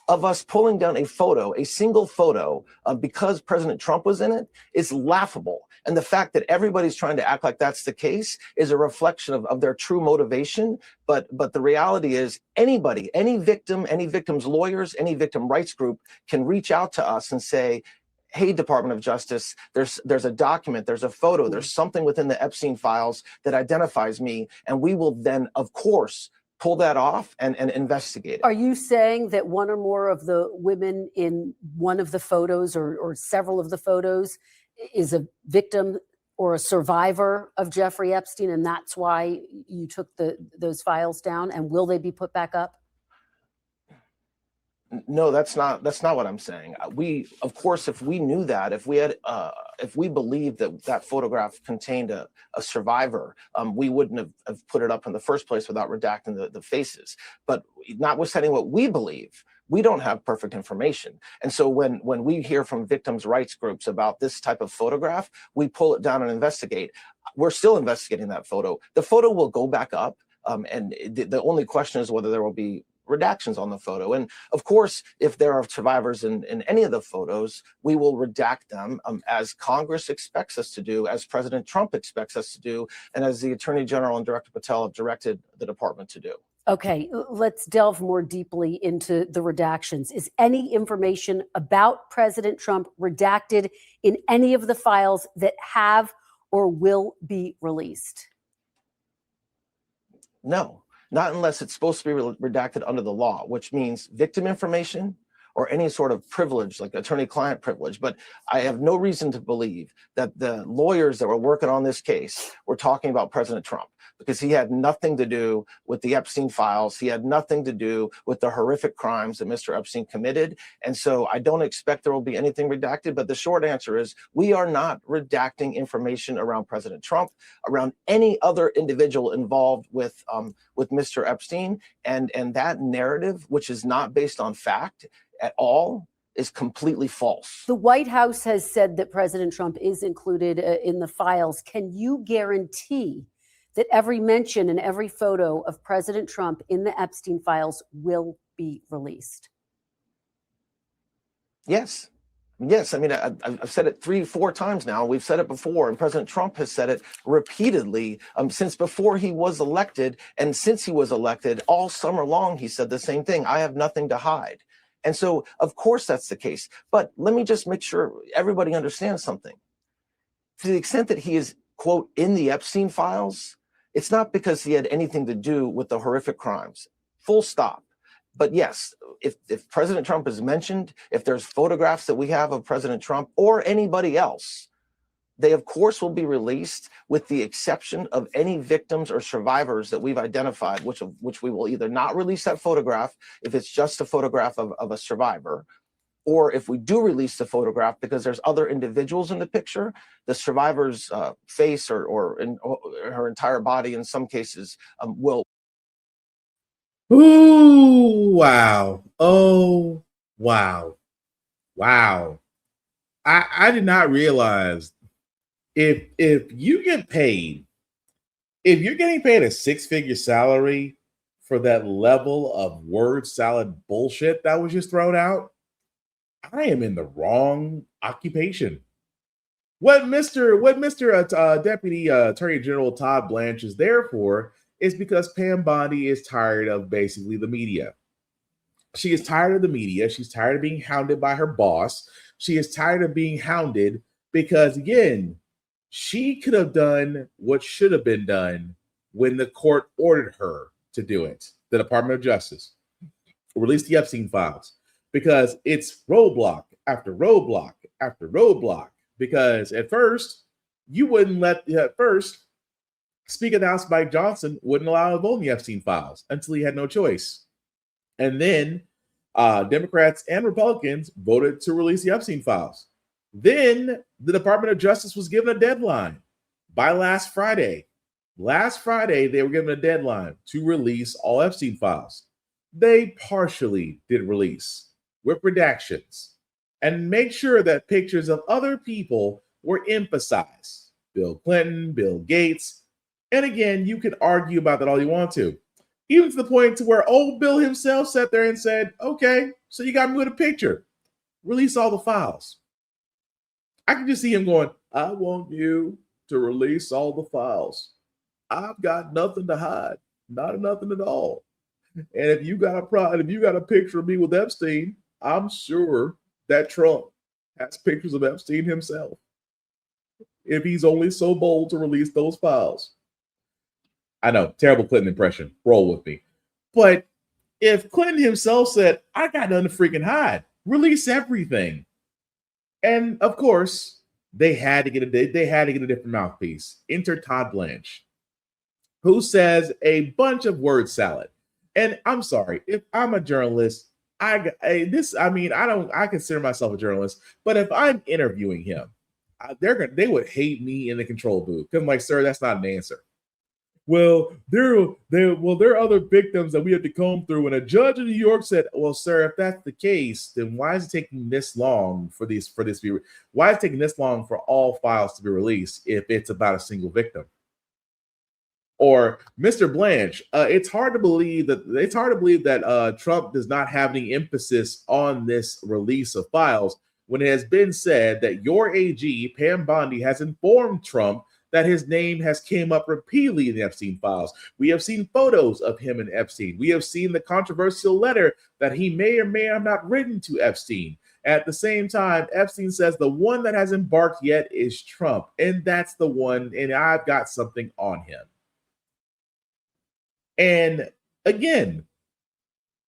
of us pulling down a photo, a single photo, because President Trump was in it, is laughable. And the fact that everybody's trying to act like that's the case is a reflection of their true motivation. But the reality is anybody, any victim, any victim's lawyers, any victim rights group can reach out to us and say, hey, Department of Justice, there's a document, there's a photo, there's something within the Epstein files that identifies me. And we will then, of course, pull that off and investigate it. Are you saying that one or more of the women in one of the photos or several of the photos is a victim or a survivor of Jeffrey Epstein, and that's why you took those files down? And will they be put back up? No, that's not what I'm saying. We, of course, if we knew that, if we believed that photograph contained a survivor, we wouldn't have put it up in the first place without redacting the faces. But notwithstanding what we believe, we don't have perfect information. And so when we hear from victims' rights groups about this type of photograph, we pull it down and investigate. We're still investigating that photo. The photo will go back up. And the only question is whether there will be redactions on the photo. And of course, if there are survivors in any of the photos, we will redact them as Congress expects us to do, as President Trump expects us to do, and as the Attorney General and Director Patel have directed the department to do. Okay, let's delve more deeply into the redactions. Is any information about President Trump redacted in any of the files that have or will be released? No. Not unless it's supposed to be redacted under the law, which means victim information or any sort of privilege, like attorney-client privilege. But I have no reason to believe that the lawyers that were working on this case were talking about President Trump, because he had nothing to do with the Epstein files. He had nothing to do with the horrific crimes that Mr. Epstein committed. And so I don't expect there will be anything redacted. But the short answer is we are not redacting information around President Trump, around any other individual involved with Mr. Epstein. And that narrative, which is not based on fact at all, is completely false. The White House has said that President Trump is included in the files. Can you guarantee that every mention and every photo of President Trump in the Epstein files will be released? Yes. Yes. I mean, I've said it 3-4 times now. We've said it before, and President Trump has said it repeatedly since before he was elected. And since he was elected, all summer long, he said the same thing. I have nothing to hide. And so, of course, that's the case. But let me just make sure everybody understands something. To the extent that he is, quote, in the Epstein files, it's not because he had anything to do with the horrific crimes. Full stop. But yes, if President Trump is mentioned, if there's photographs that we have of President Trump or anybody else, they, of course, will be released with the exception of any victims or survivors that we've identified, which we will either not release that photograph if it's just a photograph of a survivor, or if we do release the photograph because there's other individuals in the picture, the survivor's face or her entire body in some cases will. Ooh, wow. Oh, wow. Wow. I did not realize if you get paid, if you're getting paid a 6-figure salary for that level of word salad bullshit that was just thrown out, I am in the wrong occupation. What Mr. Deputy Attorney General Todd Blanche is there for is because Pam Bondi is tired of basically the media. She is tired of the media. She's tired of being hounded by her boss. She is tired of being hounded because, again, she could have done what should have been done when the court ordered her to do it. The Department of Justice released the Epstein files because it's roadblock after roadblock after roadblock. Because at first, you wouldn't let, Speaker of the House Mike Johnson wouldn't allow a vote in the Epstein files until he had no choice. And then Democrats and Republicans voted to release the Epstein files. Then the Department of Justice was given a deadline by last Friday. Last Friday, they were given a deadline to release all Epstein files. They partially did release with redactions and make sure that pictures of other people were emphasized. Bill Clinton, Bill Gates. And again, you can argue about that all you want to. Even to the point to where old Bill himself sat there and said, okay, so you got me with a picture. Release all the files. I can just see him going, I want you to release all the files. I've got nothing to hide, not nothing at all. And if you got a picture of me with Epstein, I'm sure that Trump has pictures of Epstein himself. If he's only so bold to release those files. I know, terrible Clinton impression. Roll with me. But if Clinton himself said, I got nothing to freaking hide, release everything. And of course, they had to get a different mouthpiece. Enter Todd Blanche, who says a bunch of word salad. And I'm sorry, if I'm a journalist, I consider myself a journalist, but if I'm interviewing him, they would hate me in the control booth. Because I'm like, sir, that's not an answer. Well, there are other victims that we have to comb through. And a judge in New York said, well, sir, if that's the case, then why is it taking this long why is it taking this long for all files to be released if it's about a single victim? Or Mr. Blanche, it's hard to believe that Trump does not have any emphasis on this release of files when it has been said that your AG, Pam Bondi, has informed Trump that his name has came up repeatedly in the Epstein files. We have seen photos of him and Epstein. We have seen the controversial letter that he may or may have not written to Epstein. At the same time, Epstein says the one that hasn't embarked yet is Trump, and that's the one, and I've got something on him. And again,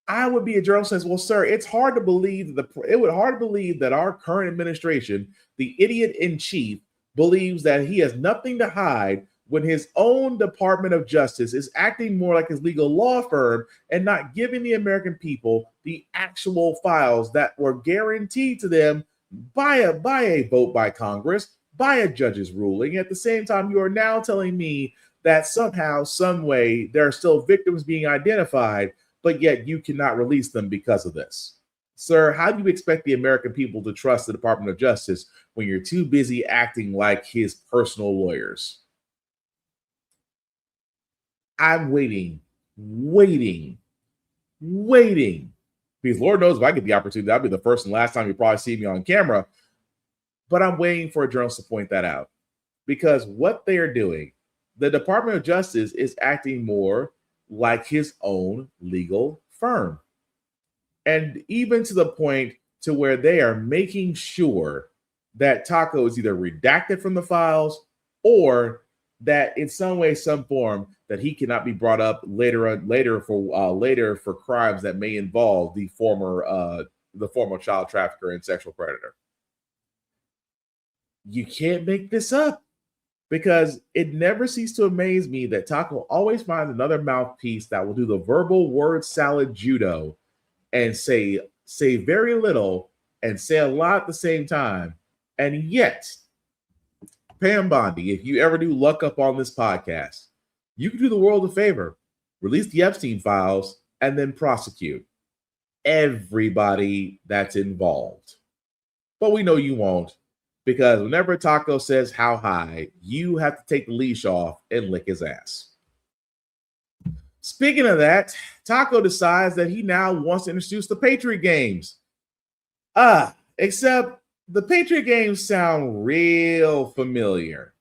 I would be a journalist who says, well, sir, it's hard to believe that our current administration, the idiot in chief, believes that he has nothing to hide when his own Department of Justice is acting more like his legal law firm and not giving the American people the actual files that were guaranteed to them by a vote by Congress, by a judge's ruling. At the same time, you are now telling me that somehow, some way, there are still victims being identified, but yet you cannot release them because of this. Sir, how do you expect the American people to trust the Department of Justice when you're too busy acting like his personal lawyers? I'm waiting. Because Lord knows if I get the opportunity, that'll be the first and last time you probably see me on camera. But I'm waiting for a journalist to point that out. Because what they are doing, the Department of Justice is acting more like his own legal firm. And even to the point to where they are making sure that Taco is either redacted from the files or that in some way, some form, that he cannot be brought up later for crimes that may involve the former child trafficker and sexual predator. You can't make this up, because it never ceases to amaze me that Taco always finds another mouthpiece that will do the verbal word salad judo and say very little and say a lot at the same time. And yet, Pam Bondi, if you ever do luck up on this podcast, you can do the world a favor. Release the Epstein files and then prosecute everybody that's involved. But we know you won't, because whenever Taco says how high, you have to take the leash off and lick his ass. Speaking of that, Taco decides that he now wants to introduce the Patriot Games. Except the Patriot Games sound real familiar.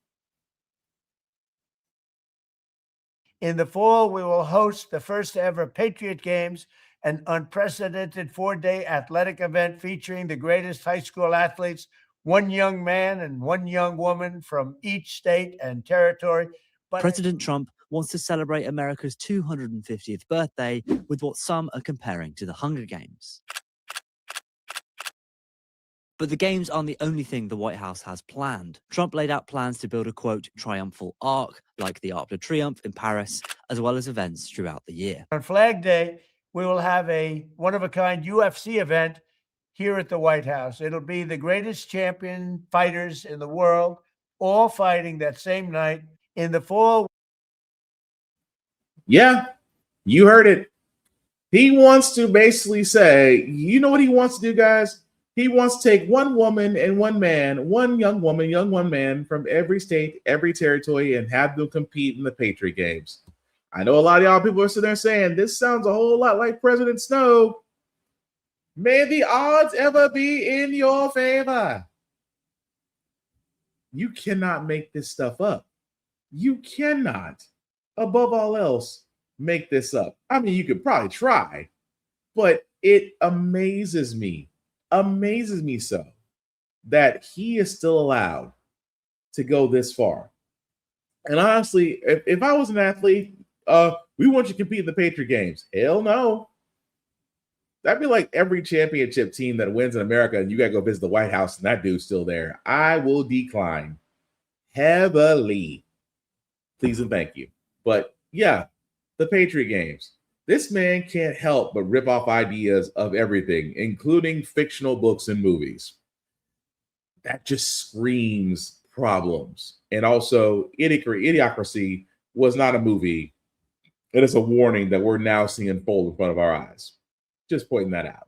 In the fall, we will host the first ever Patriot Games, an unprecedented 4-day athletic event featuring the greatest high school athletes, one young man and one young woman from each state and territory. President Trump wants to celebrate America's 250th birthday with what some are comparing to the Hunger Games. But the games aren't the only thing the White House has planned. Trump laid out plans to build a, quote, triumphal arc, like the Arc de Triomphe in Paris, as well as events throughout the year. On Flag Day, we will have a one-of-a-kind UFC event here at the White House. It'll be the greatest champion fighters in the world, all fighting that same night in the fall. Yeah, you heard it. He wants to basically say, you know what he wants to do, guys? He wants to take one woman and one man, one young woman, one man from every state, every territory, and have them compete in the Patriot Games. I know a lot of y'all people are sitting there saying, this sounds a whole lot like President Snow. May the odds ever be in your favor. You cannot make this stuff up. You cannot, above all else, make this up. I mean, you could probably try, but it amazes me so that he is still allowed to go this far. And honestly, if I was an athlete, we want you to compete in the Patriot Games. Hell no. That'd be like every championship team that wins in America and you got to go visit the White House and that dude's still there. I will decline heavily. Please and thank you. But yeah, the Patriot Games. This man can't help but rip off ideas of everything, including fictional books and movies. That just screams problems. And also, Idiocracy was not a movie. It is a warning that we're now seeing unfold in front of our eyes. Just pointing that out.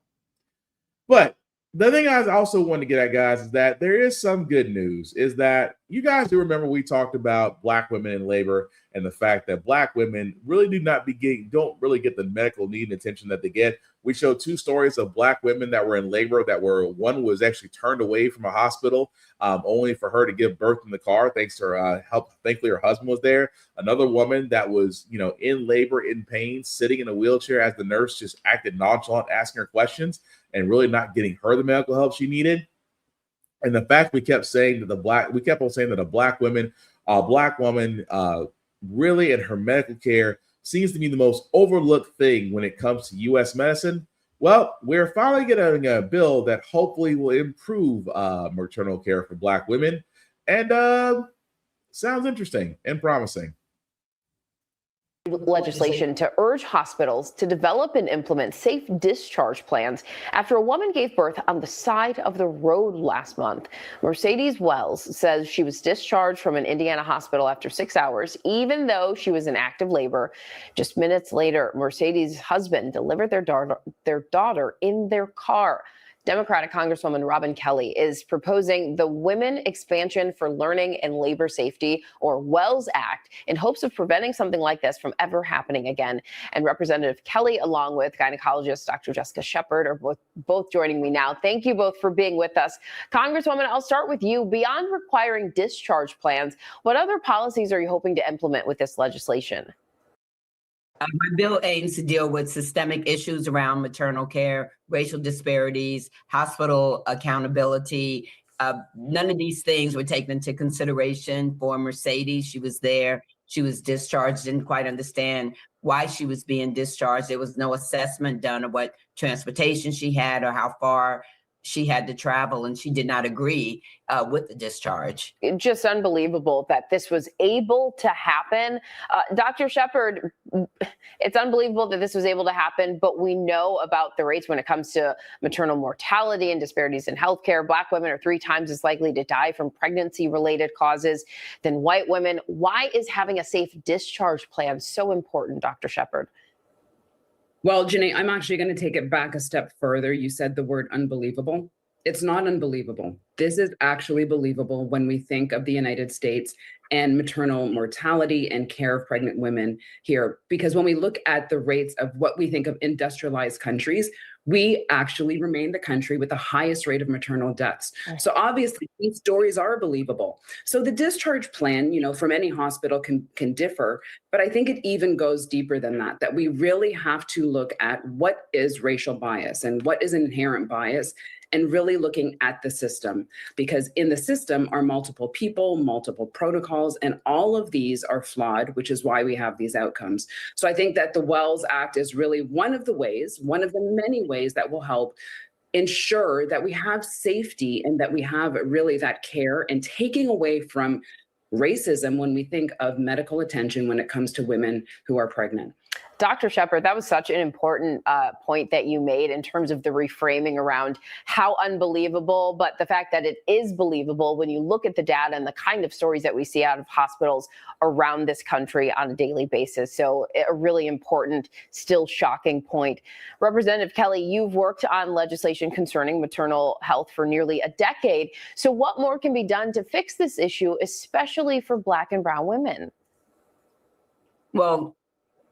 But the thing I also want to get at, guys, is that there is some good news, is that you guys do remember we talked about Black women in labor and the fact that Black women really don't really get the medical need and attention that they get. We showed 2 stories of Black women that were in labor one was actually turned away from a hospital only for her to give birth in the car, thanks to her help. Thankfully, her husband was there. Another woman that was, in labor, in pain, sitting in a wheelchair as the nurse just acted nonchalant, asking her questions and really not getting her the medical help she needed. And the fact we kept saying that a Black woman really in her medical care seems to be the most overlooked thing when it comes to U.S. medicine. Well, we're finally getting a bill that hopefully will improve maternal care for Black women. And sounds interesting and promising. Legislation to urge hospitals to develop and implement safe discharge plans after a woman gave birth on the side of the road last month. Mercedes Wells says she was discharged from an Indiana hospital after 6 hours, even though she was in active labor. Just minutes later, Mercedes' husband delivered their daughter in their car. Democratic Congresswoman Robin Kelly is proposing the Women Expansion for Learning and Labor Safety, or WELLS Act, in hopes of preventing something like this from ever happening again. And Representative Kelly, along with gynecologist Dr. Jessica Shepard, are both joining me now. Thank you both for being with us. Congresswoman, I'll start with you. Beyond requiring discharge plans, what other policies are you hoping to implement with this legislation? My bill aims to deal with systemic issues around maternal care, racial disparities, hospital accountability. None of these things were taken into consideration for Mercedes. She was there. She was discharged, didn't quite understand why she was being discharged. There was no assessment done of what transportation she had or how far she had to travel, and she did not agree with the discharge. Just unbelievable that this was able to happen. Dr. Shepard, it's unbelievable that this was able to happen, but we know about the rates when it comes to maternal mortality and disparities in healthcare. Black women are 3 times as likely to die from pregnancy-related causes than white women. Why is having a safe discharge plan so important, Dr. Shepard? Well, Janae, I'm actually going to take it back a step further. You said the word unbelievable. It's not unbelievable. This is actually believable when we think of the United States and maternal mortality and care of pregnant women here. Because when we look at the rates of what we think of industrialized countries, we actually remain the country with the highest rate of maternal deaths. So obviously these stories are believable. So the discharge plan, from any hospital can differ, but I think it even goes deeper than that, that we really have to look at what is racial bias and what is inherent bias, and really looking at the system, because in the system are multiple people, multiple protocols, and all of these are flawed, which is why we have these outcomes. So I think that the WELLS Act is really one of the many ways that will help ensure that we have safety and that we have really that care, and taking away from racism when we think of medical attention when it comes to women who are pregnant. Dr. Shepard, that was such an important point that you made in terms of the reframing around how unbelievable, but the fact that it is believable when you look at the data and the kind of stories that we see out of hospitals around this country on a daily basis. So a really important, still shocking point. Representative Kelly, you've worked on legislation concerning maternal health for nearly a decade. So what more can be done to fix this issue, especially for Black and brown women? Well,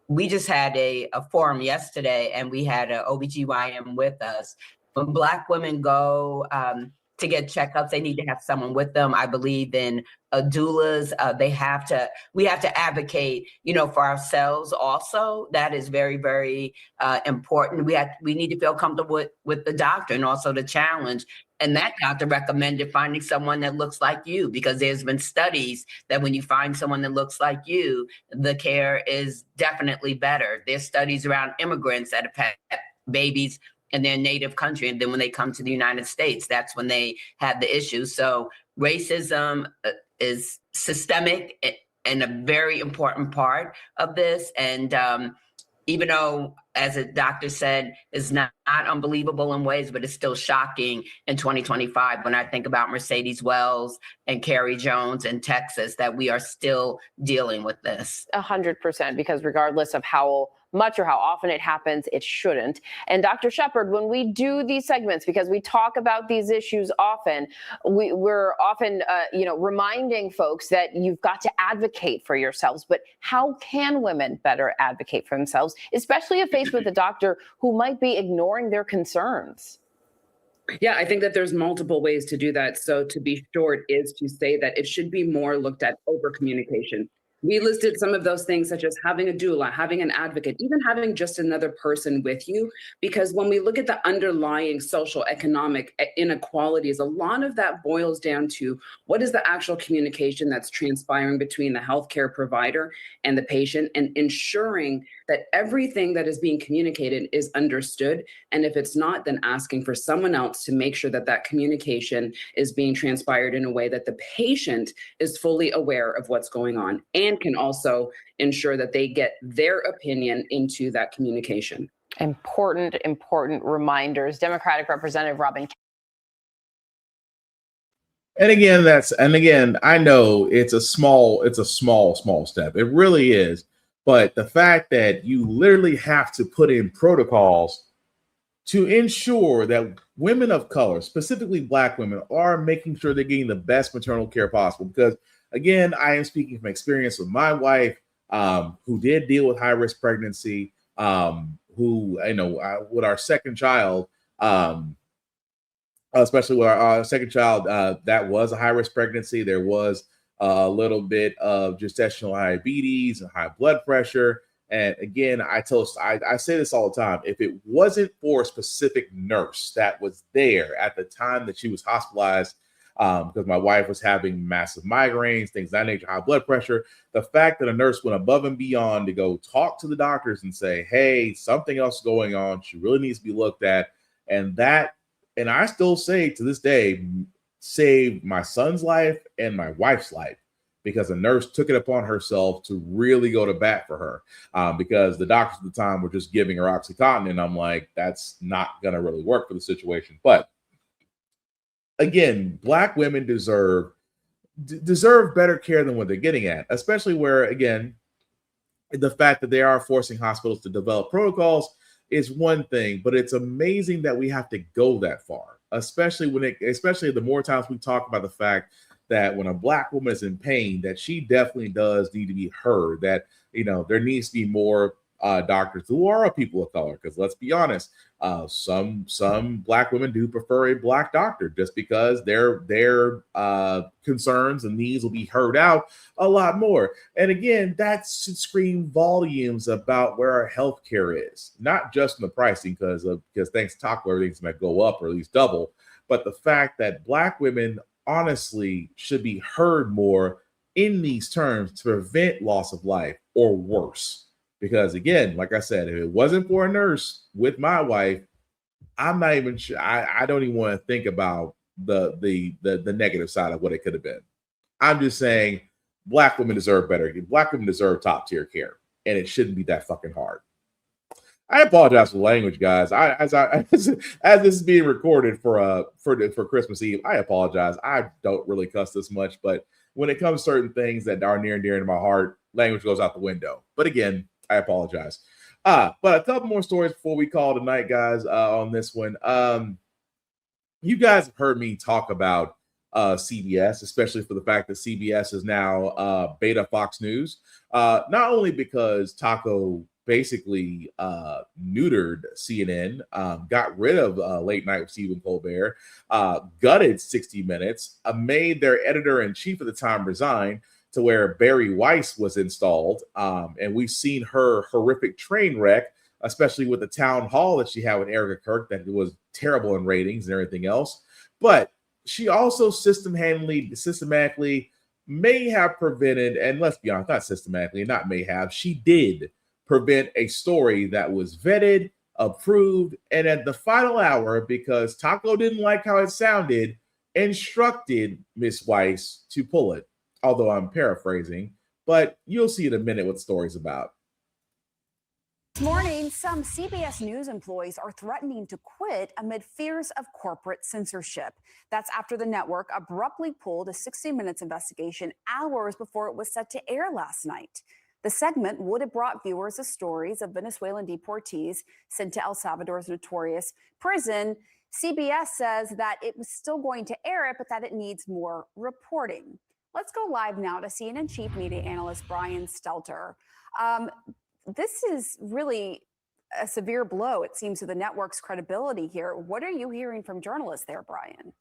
we just had a forum yesterday, and we had an OBGYN with us. When Black women go to get checkups, they need to have someone with them. I believe in doulas. We have to advocate, for ourselves also. That is very, very important. We need to feel comfortable with the doctor, and also the challenge. And that doctor recommended finding someone that looks like you, because there's been studies that when you find someone that looks like you, the care is definitely better. There's studies around immigrants that have had babies in their native country, and then when they come to the United States, that's when they have the issues. So racism is systemic and a very important part of this. And even though, as a doctor said, is not unbelievable in ways, but it's still shocking in 2025 when I think about Mercedes Wells and Carrie Jones in Texas, that we are still dealing with this. 100%, because regardless of how much or how often it happens, it shouldn't. And Dr. Shepard, when we do these segments, because we talk about these issues often, we're often, reminding folks that you've got to advocate for yourselves. But how can women better advocate for themselves, especially if faced with a doctor who might be ignoring their concerns? Yeah, I think that there's multiple ways to do that. So to be short is to say that it should be more looked at over communication. We listed some of those things, such as having a doula, having an advocate, even having just another person with you. Because when we look at the underlying social economic inequalities, a lot of that boils down to what is the actual communication that's transpiring between the healthcare provider and the patient, and ensuring that everything that is being communicated is understood. And if it's not, then asking for someone else to make sure that that communication is being transpired in a way that the patient is fully aware of what's going on, and can also ensure that they get their opinion into that communication. Important reminders. Democratic Representative Robin. And again, I know it's a small step. It really is. But the fact that you literally have to put in protocols to ensure that women of color, specifically Black women, are making sure they're getting the best maternal care possible. Because again, I am speaking from experience with my wife, who did deal with high-risk pregnancy, with our second child, especially with our second child, that was a high-risk pregnancy. There was a little bit of gestational diabetes and high blood pressure. And again, I say this all the time. If it wasn't for a specific nurse that was there at the time that she was hospitalized, because my wife was having massive migraines, things of that nature, high blood pressure, the fact that a nurse went above and beyond to go talk to the doctors and say, hey, something else is going on, she really needs to be looked at. And I still say to this day, saved my son's life and my wife's life, because a nurse took it upon herself to really go to bat for her, because the doctors at the time were just giving her Oxycontin. And I'm like, that's not going to really work for the situation. But again, Black women deserve better care than what they're getting at, especially where, again, the fact that they are forcing hospitals to develop protocols is one thing, but it's amazing that we have to go that far, especially the more times we talk about the fact that when a Black woman is in pain, that she definitely does need to be heard, that, there needs to be more doctors who are people of color. Because let's be honest, some Black women do prefer a Black doctor, just because their concerns and needs will be heard out a lot more. And again, that should scream volumes about where our healthcare is, not just in the pricing, because thanks to Taco, everything's going to go up or at least double, but the fact that Black women honestly should be heard more in these terms to prevent loss of life or worse. Because again, like I said, if it wasn't for a nurse with my wife, I'm not even sure. I don't even want to think about the negative side of what it could have been. I'm just saying, Black women deserve better. Black women deserve top tier care, and it shouldn't be that fucking hard. I apologize for the language, guys. As this is being recorded for Christmas Eve, I apologize. I don't really cuss this much, but when it comes to certain things that are near and dear to my heart, language goes out the window. But again, I apologize. But a couple more stories before we call tonight, guys, on this one. You guys have heard me talk about CBS, especially for the fact that CBS is now beta Fox News. Not only because Taco basically neutered CNN, got rid of Late Night with Stephen Colbert, gutted 60 Minutes, made their editor-in-chief at the time resign, to where Barry Weiss was installed. And we've seen her horrific train wreck, especially with the town hall that she had with Erika Kirk, that was terrible in ratings and everything else. But she also systematically may have prevented, and let's be honest, not systematically, not may have, she did prevent a story that was vetted, approved, and at the final hour, because Taco didn't like how it sounded, instructed Miss Weiss to pull it. Although I'm paraphrasing, but you'll see in a minute what the story's about. This morning, some CBS News employees are threatening to quit amid fears of corporate censorship. That's after the network abruptly pulled a 60 Minutes investigation hours before it was set to air last night. The segment would have brought viewers the stories of Venezuelan deportees sent to El Salvador's notorious prison. CBS says that it was still going to air it, but that it needs more reporting. Let's go live now to CNN Chief Media Analyst Brian Stelter. This is really a severe blow, it seems, to the network's credibility here. What are you hearing from journalists there, Brian?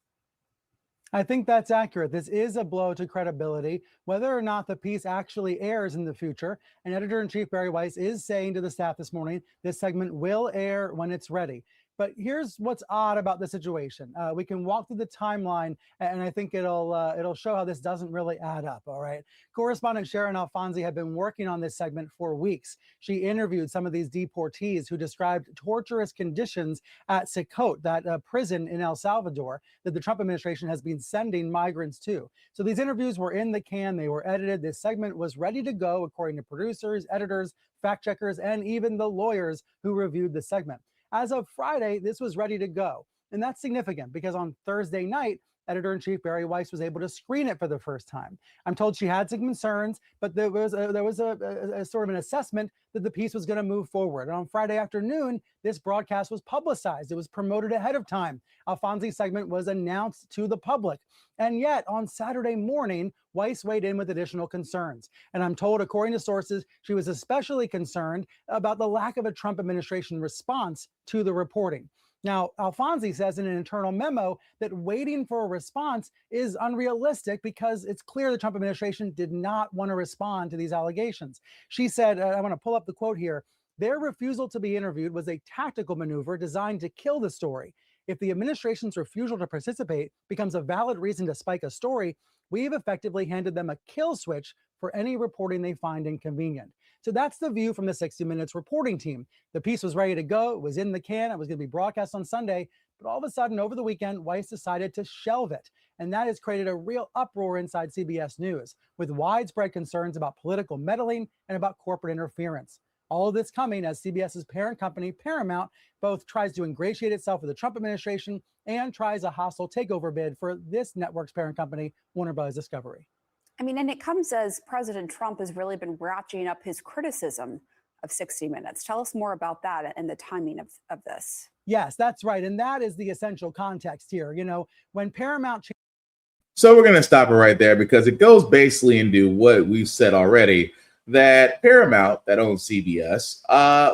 I think that's accurate. This is a blow to credibility. Whether or not the piece actually airs in the future, and Editor-in-Chief Barry Weiss is saying to the staff this morning, this segment will air when it's ready. But here's what's odd about the situation. We can walk through the timeline, and I think it'll show how this doesn't really add up, all right? Correspondent Sharon Alfonsi had been working on this segment for weeks. She interviewed some of these deportees who described torturous conditions at Secot, that prison in El Salvador that the Trump administration has been sending migrants to. So these interviews were in the can, they were edited. This segment was ready to go, according to producers, editors, fact checkers, and even the lawyers who reviewed the segment. As of Friday, this was ready to go. And that's significant because on Thursday night, Editor-in-Chief Barry Weiss was able to screen it for the first time. I'm told she had some concerns, but there was a sort of an assessment that the piece was going to move forward. And on Friday afternoon, this broadcast was publicized. It was promoted ahead of time. Alfonsi's segment was announced to the public. And yet on Saturday morning, Weiss weighed in with additional concerns. And I'm told, according to sources, she was especially concerned about the lack of a Trump administration response to the reporting. Now, Alfonsi says in an internal memo that waiting for a response is unrealistic because it's clear the Trump administration did not want to respond to these allegations. She said, I want to pull up the quote here, their refusal to be interviewed was a tactical maneuver designed to kill the story. If the administration's refusal to participate becomes a valid reason to spike a story, we've effectively handed them a kill switch for any reporting they find inconvenient. So that's the view from the 60 Minutes reporting team. The piece was ready to go. It was in the can. It was going to be broadcast on Sunday. But all of a sudden, over the weekend, Weiss decided to shelve it. And that has created a real uproar inside CBS News, with widespread concerns about political meddling and about corporate interference. All of this coming as CBS's parent company, Paramount, both tries to ingratiate itself with the Trump administration and tries a hostile takeover bid for this network's parent company, Warner Bros. Discovery. I mean, and it comes as President Trump has really been ratcheting up his criticism of 60 Minutes. Tell us more about that and the timing of this. Yes, that's right. And that is the essential context here. You know, when Paramount... So we're going to stop it right there because it goes basically into what we've said already, that Paramount, that owns CBS,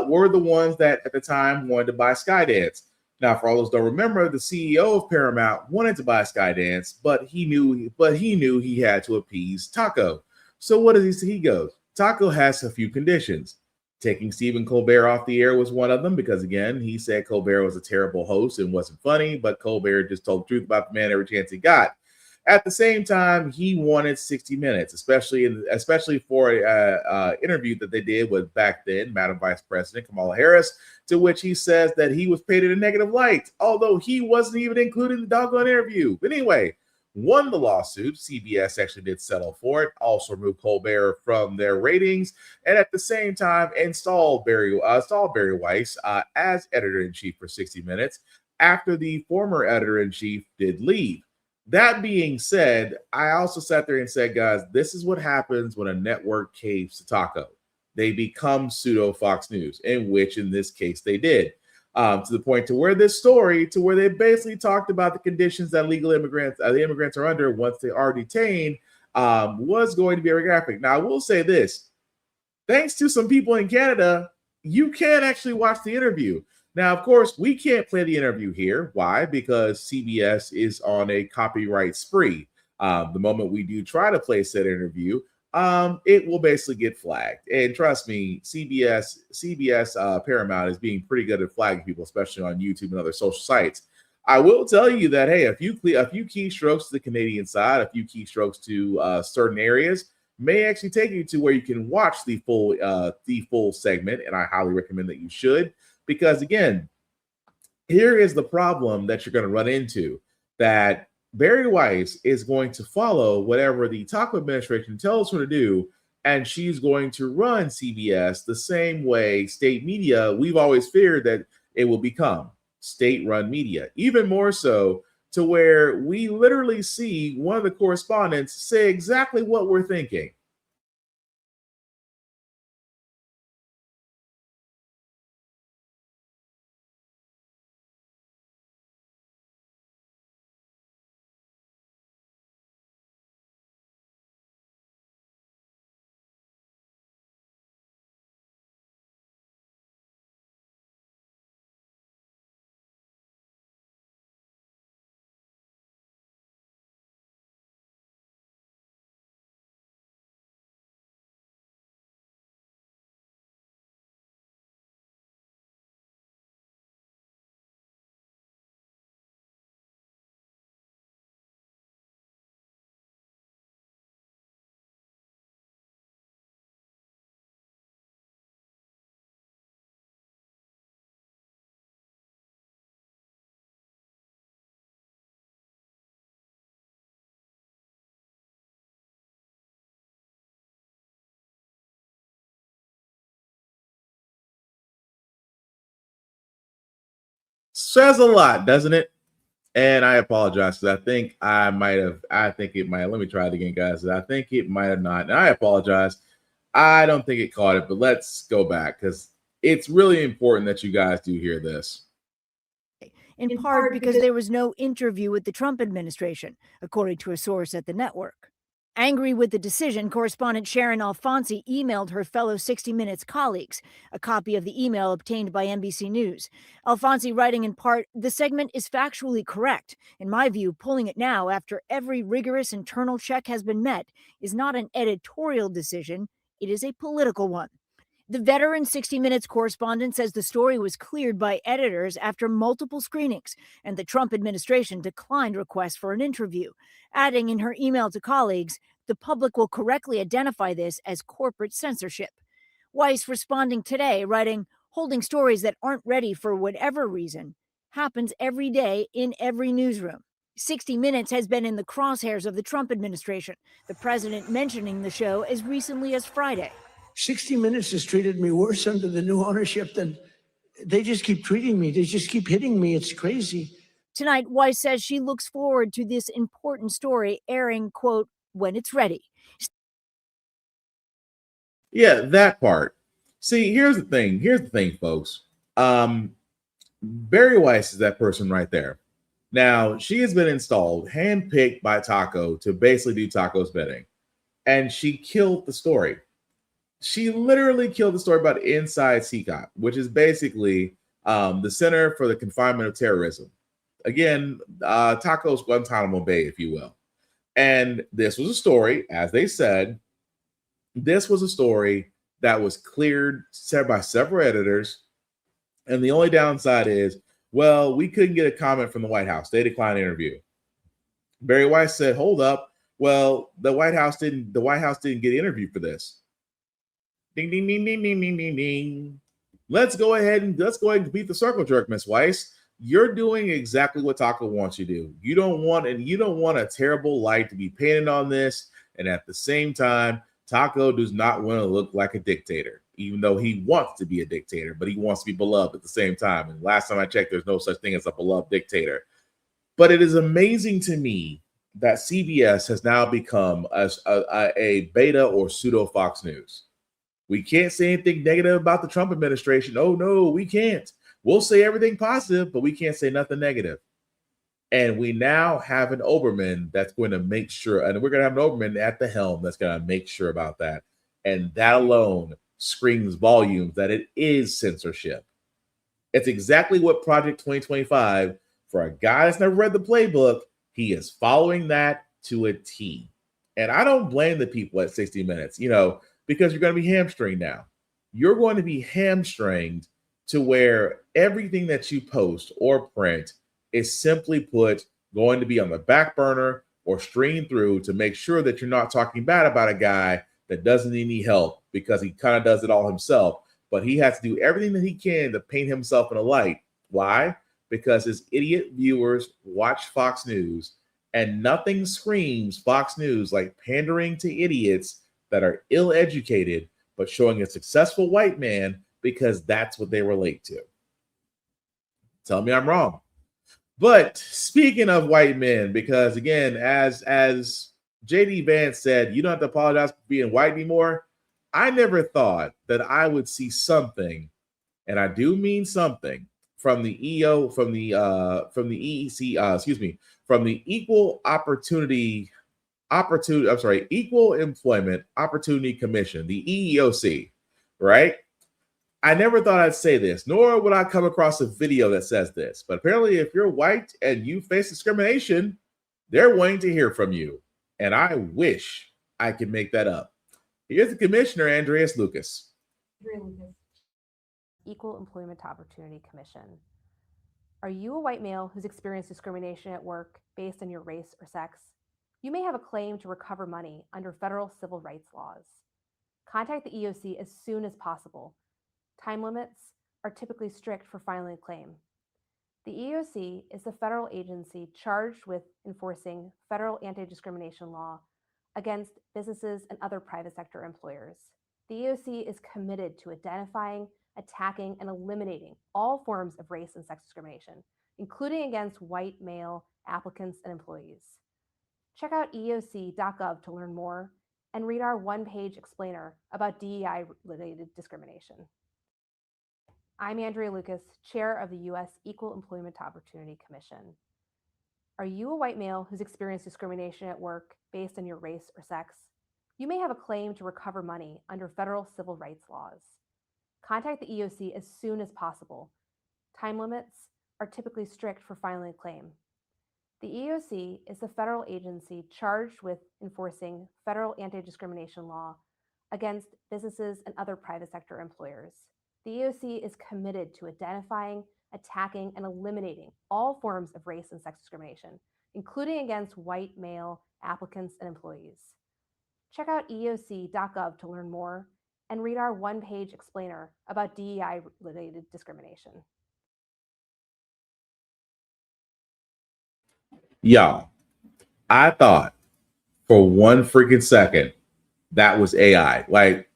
were the ones that at the time wanted to buy Skydance. Now, for all those who don't remember, the CEO of Paramount wanted to buy Skydance, but he knew he had to appease Taco. So what does he say? He goes, Taco has a few conditions. Taking Stephen Colbert off the air was one of them because, again, he said Colbert was a terrible host and wasn't funny, but Colbert just told the truth about the man every chance he got. At the same time, he wanted 60 Minutes, especially for an interview that they did with back then Madam Vice President Kamala Harris, to which he says that he was painted in a negative light, although he wasn't even included in the doggone interview. But anyway, won the lawsuit. CBS actually did settle for it, also removed Colbert from their ratings, and at the same time installed Barry Weiss as editor-in-chief for 60 Minutes after the former editor-in-chief did leave. That being said, I also sat there and said, guys, this is what happens when a network caves to Taco. They become pseudo Fox News, in which in this case they did. To the point to where this story, to where they basically talked about the conditions that legal immigrants, the immigrants are under once they are detained, was going to be very graphic. Now, I will say this, thanks to some people in Canada, you can actually watch the interview. Now, of course, we can't play the interview here. Why? Because CBS is on a copyright spree. The moment we do try to play said interview, it will basically get flagged. And trust me, CBS Paramount is being pretty good at flagging people, especially on YouTube and other social sites. I will tell you that, hey, a few keystrokes to the Canadian side, a few keystrokes to certain areas may actually take you to where you can watch the full segment, and I highly recommend that you should, because again, here is the problem that you're going to run into, that Barry Weiss is going to follow whatever the Taco administration tells her to do, and she's going to run CBS the same way state media, we've always feared that it will become state-run media, even more so to where we literally see one of the correspondents say exactly what we're thinking. Says a lot, doesn't it? And I apologize because I think it might, let me try it again, guys. I think it might have not. And I apologize. I don't think it caught it, but let's go back because it's really important that you guys do hear this. In part because there was no interview with the Trump administration, according to a source at the network. Angry with the decision, correspondent Sharon Alfonsi emailed her fellow 60 Minutes colleagues, a copy of the email obtained by NBC News. Alfonsi writing in part, "The segment is factually correct. In my view, pulling it now after every rigorous internal check has been met is not an editorial decision, it is a political one." The veteran 60 Minutes correspondent says the story was cleared by editors after multiple screenings, and the Trump administration declined requests for an interview, adding in her email to colleagues, "The public will correctly identify this as corporate censorship." Weiss responding today, writing, "Holding stories that aren't ready for whatever reason happens every day in every newsroom." 60 Minutes has been in the crosshairs of the Trump administration, the president mentioning the show as recently as Friday. 60 Minutes has treated me worse under the new ownership than they just keep treating me. They just keep hitting me. It's crazy. Tonight, Weiss says she looks forward to this important story airing, quote, "when it's ready." Yeah, that part. See, here's the thing. Here's the thing, folks. Barry Weiss is that person right there. Now, she has been installed, handpicked by Taco to basically do Taco's bidding. And she killed the story. She literally killed the story about Inside CCOT, which is basically the Center for the Confinement of Terrorism. Again, Taco's Guantanamo Bay, if you will. And this was a story, as they said, this was a story that was cleared by several editors. And the only downside is, well, we couldn't get a comment from the White House. They declined the interview. Barry Weiss said, hold up. Well, the White House didn't get an interview for this. Ding, ding, ding, ding, ding, ding, ding, ding. Let's go ahead and beat the circle jerk, Miss Weiss. you're doing exactly what Taco wants you to do. You don't want a terrible light to be painted on this. And at the same time, Taco does not want to look like a dictator, even though he wants to be a dictator, but he wants to be beloved at the same time. And last time I checked, there's no such thing as a beloved dictator. But it is amazing to me that CBS has now become a beta or pseudo Fox News. We can't say anything negative about the Trump administration. Oh, no, we can't. We'll say everything positive, but we can't say nothing negative. And we now have an Oberman that's going to make sure, and we're going to have an Oberman at the helm that's going to make sure about that. And that alone screams volumes that it is censorship. It's exactly what Project 2025, for a guy that's never read the playbook, he is following that to a T. And I don't blame the people at 60 Minutes, because you're going to be hamstringed now. You're going to be hamstringed to where everything that you post or print is simply put going to be on the back burner or streamed through to make sure that you're not talking bad about a guy that doesn't need any help because he kind of does it all himself. But he has to do everything that he can to paint himself in a light. Why? Because his idiot viewers watch Fox News, and nothing screams Fox News like pandering to idiots that are ill-educated, but showing a successful white man because that's what they relate to. Tell me I'm wrong. But speaking of white men, because again, as JD Vance said, you don't have to apologize for being white anymore. I never thought that I would see something, and I do mean something, from the EO, from the EEC, from the Equal Employment Opportunity Commission, the EEOC, right? I never thought I'd say this, nor would I come across a video that says this. But apparently, if you're white and you face discrimination, they're wanting to hear from you. And I wish I could make that up. Here's the commissioner, Andreas Lucas. Equal Employment Opportunity Commission. Are you a white male who's experienced discrimination at work based on your race or sex? You may have a claim to recover money under federal civil rights laws. Contact the EOC as soon as possible. Time limits are typically strict for filing a claim. The EOC is the federal agency charged with enforcing federal anti-discrimination law against businesses and other private sector employers. The EOC is committed to identifying, attacking, and eliminating all forms of race and sex discrimination, including against white male applicants and employees. Check out eoc.gov to learn more and read our one-page explainer about DEI-related discrimination. I'm Andrea Lucas, chair of the U.S. Equal Employment Opportunity Commission. Are you a white male who's experienced discrimination at work based on your race or sex? You may have a claim to recover money under federal civil rights laws. Contact the EOC as soon as possible. Time limits are typically strict for filing a claim. The EOC is the federal agency charged with enforcing federal anti-discrimination law against businesses and other private sector employers. The EOC is committed to identifying, attacking, and eliminating all forms of race and sex discrimination, including against white male applicants and employees. Check out eoc.gov to learn more and read our one-page explainer about DEI-related discrimination. Y'all, I thought for one freaking second that was AI. Like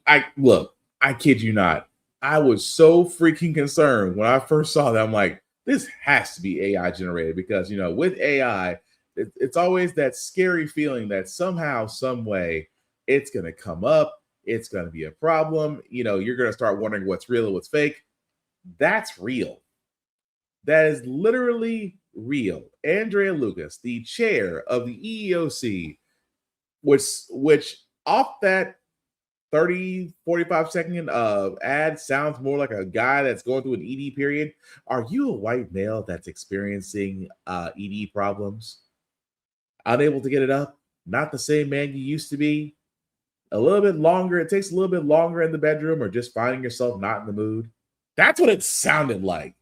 I kid you not. I was so freaking concerned when I first saw that. I'm like, this has to be AI generated because, with AI, it's always that scary feeling that somehow, some way, it's going to come up. It's going to be a problem. You're going to start wondering what's real and what's fake. That's real. That is literally real. Andrea Lucas, the chair of the EEOC, which off that 30, 45 second ad sounds more like a guy that's going through an ED period. Are you a white male that's experiencing ED problems? Unable to get it up? Not the same man you used to be? A little bit longer. It takes a little bit longer in the bedroom, or just finding yourself not in the mood? That's what it sounded like.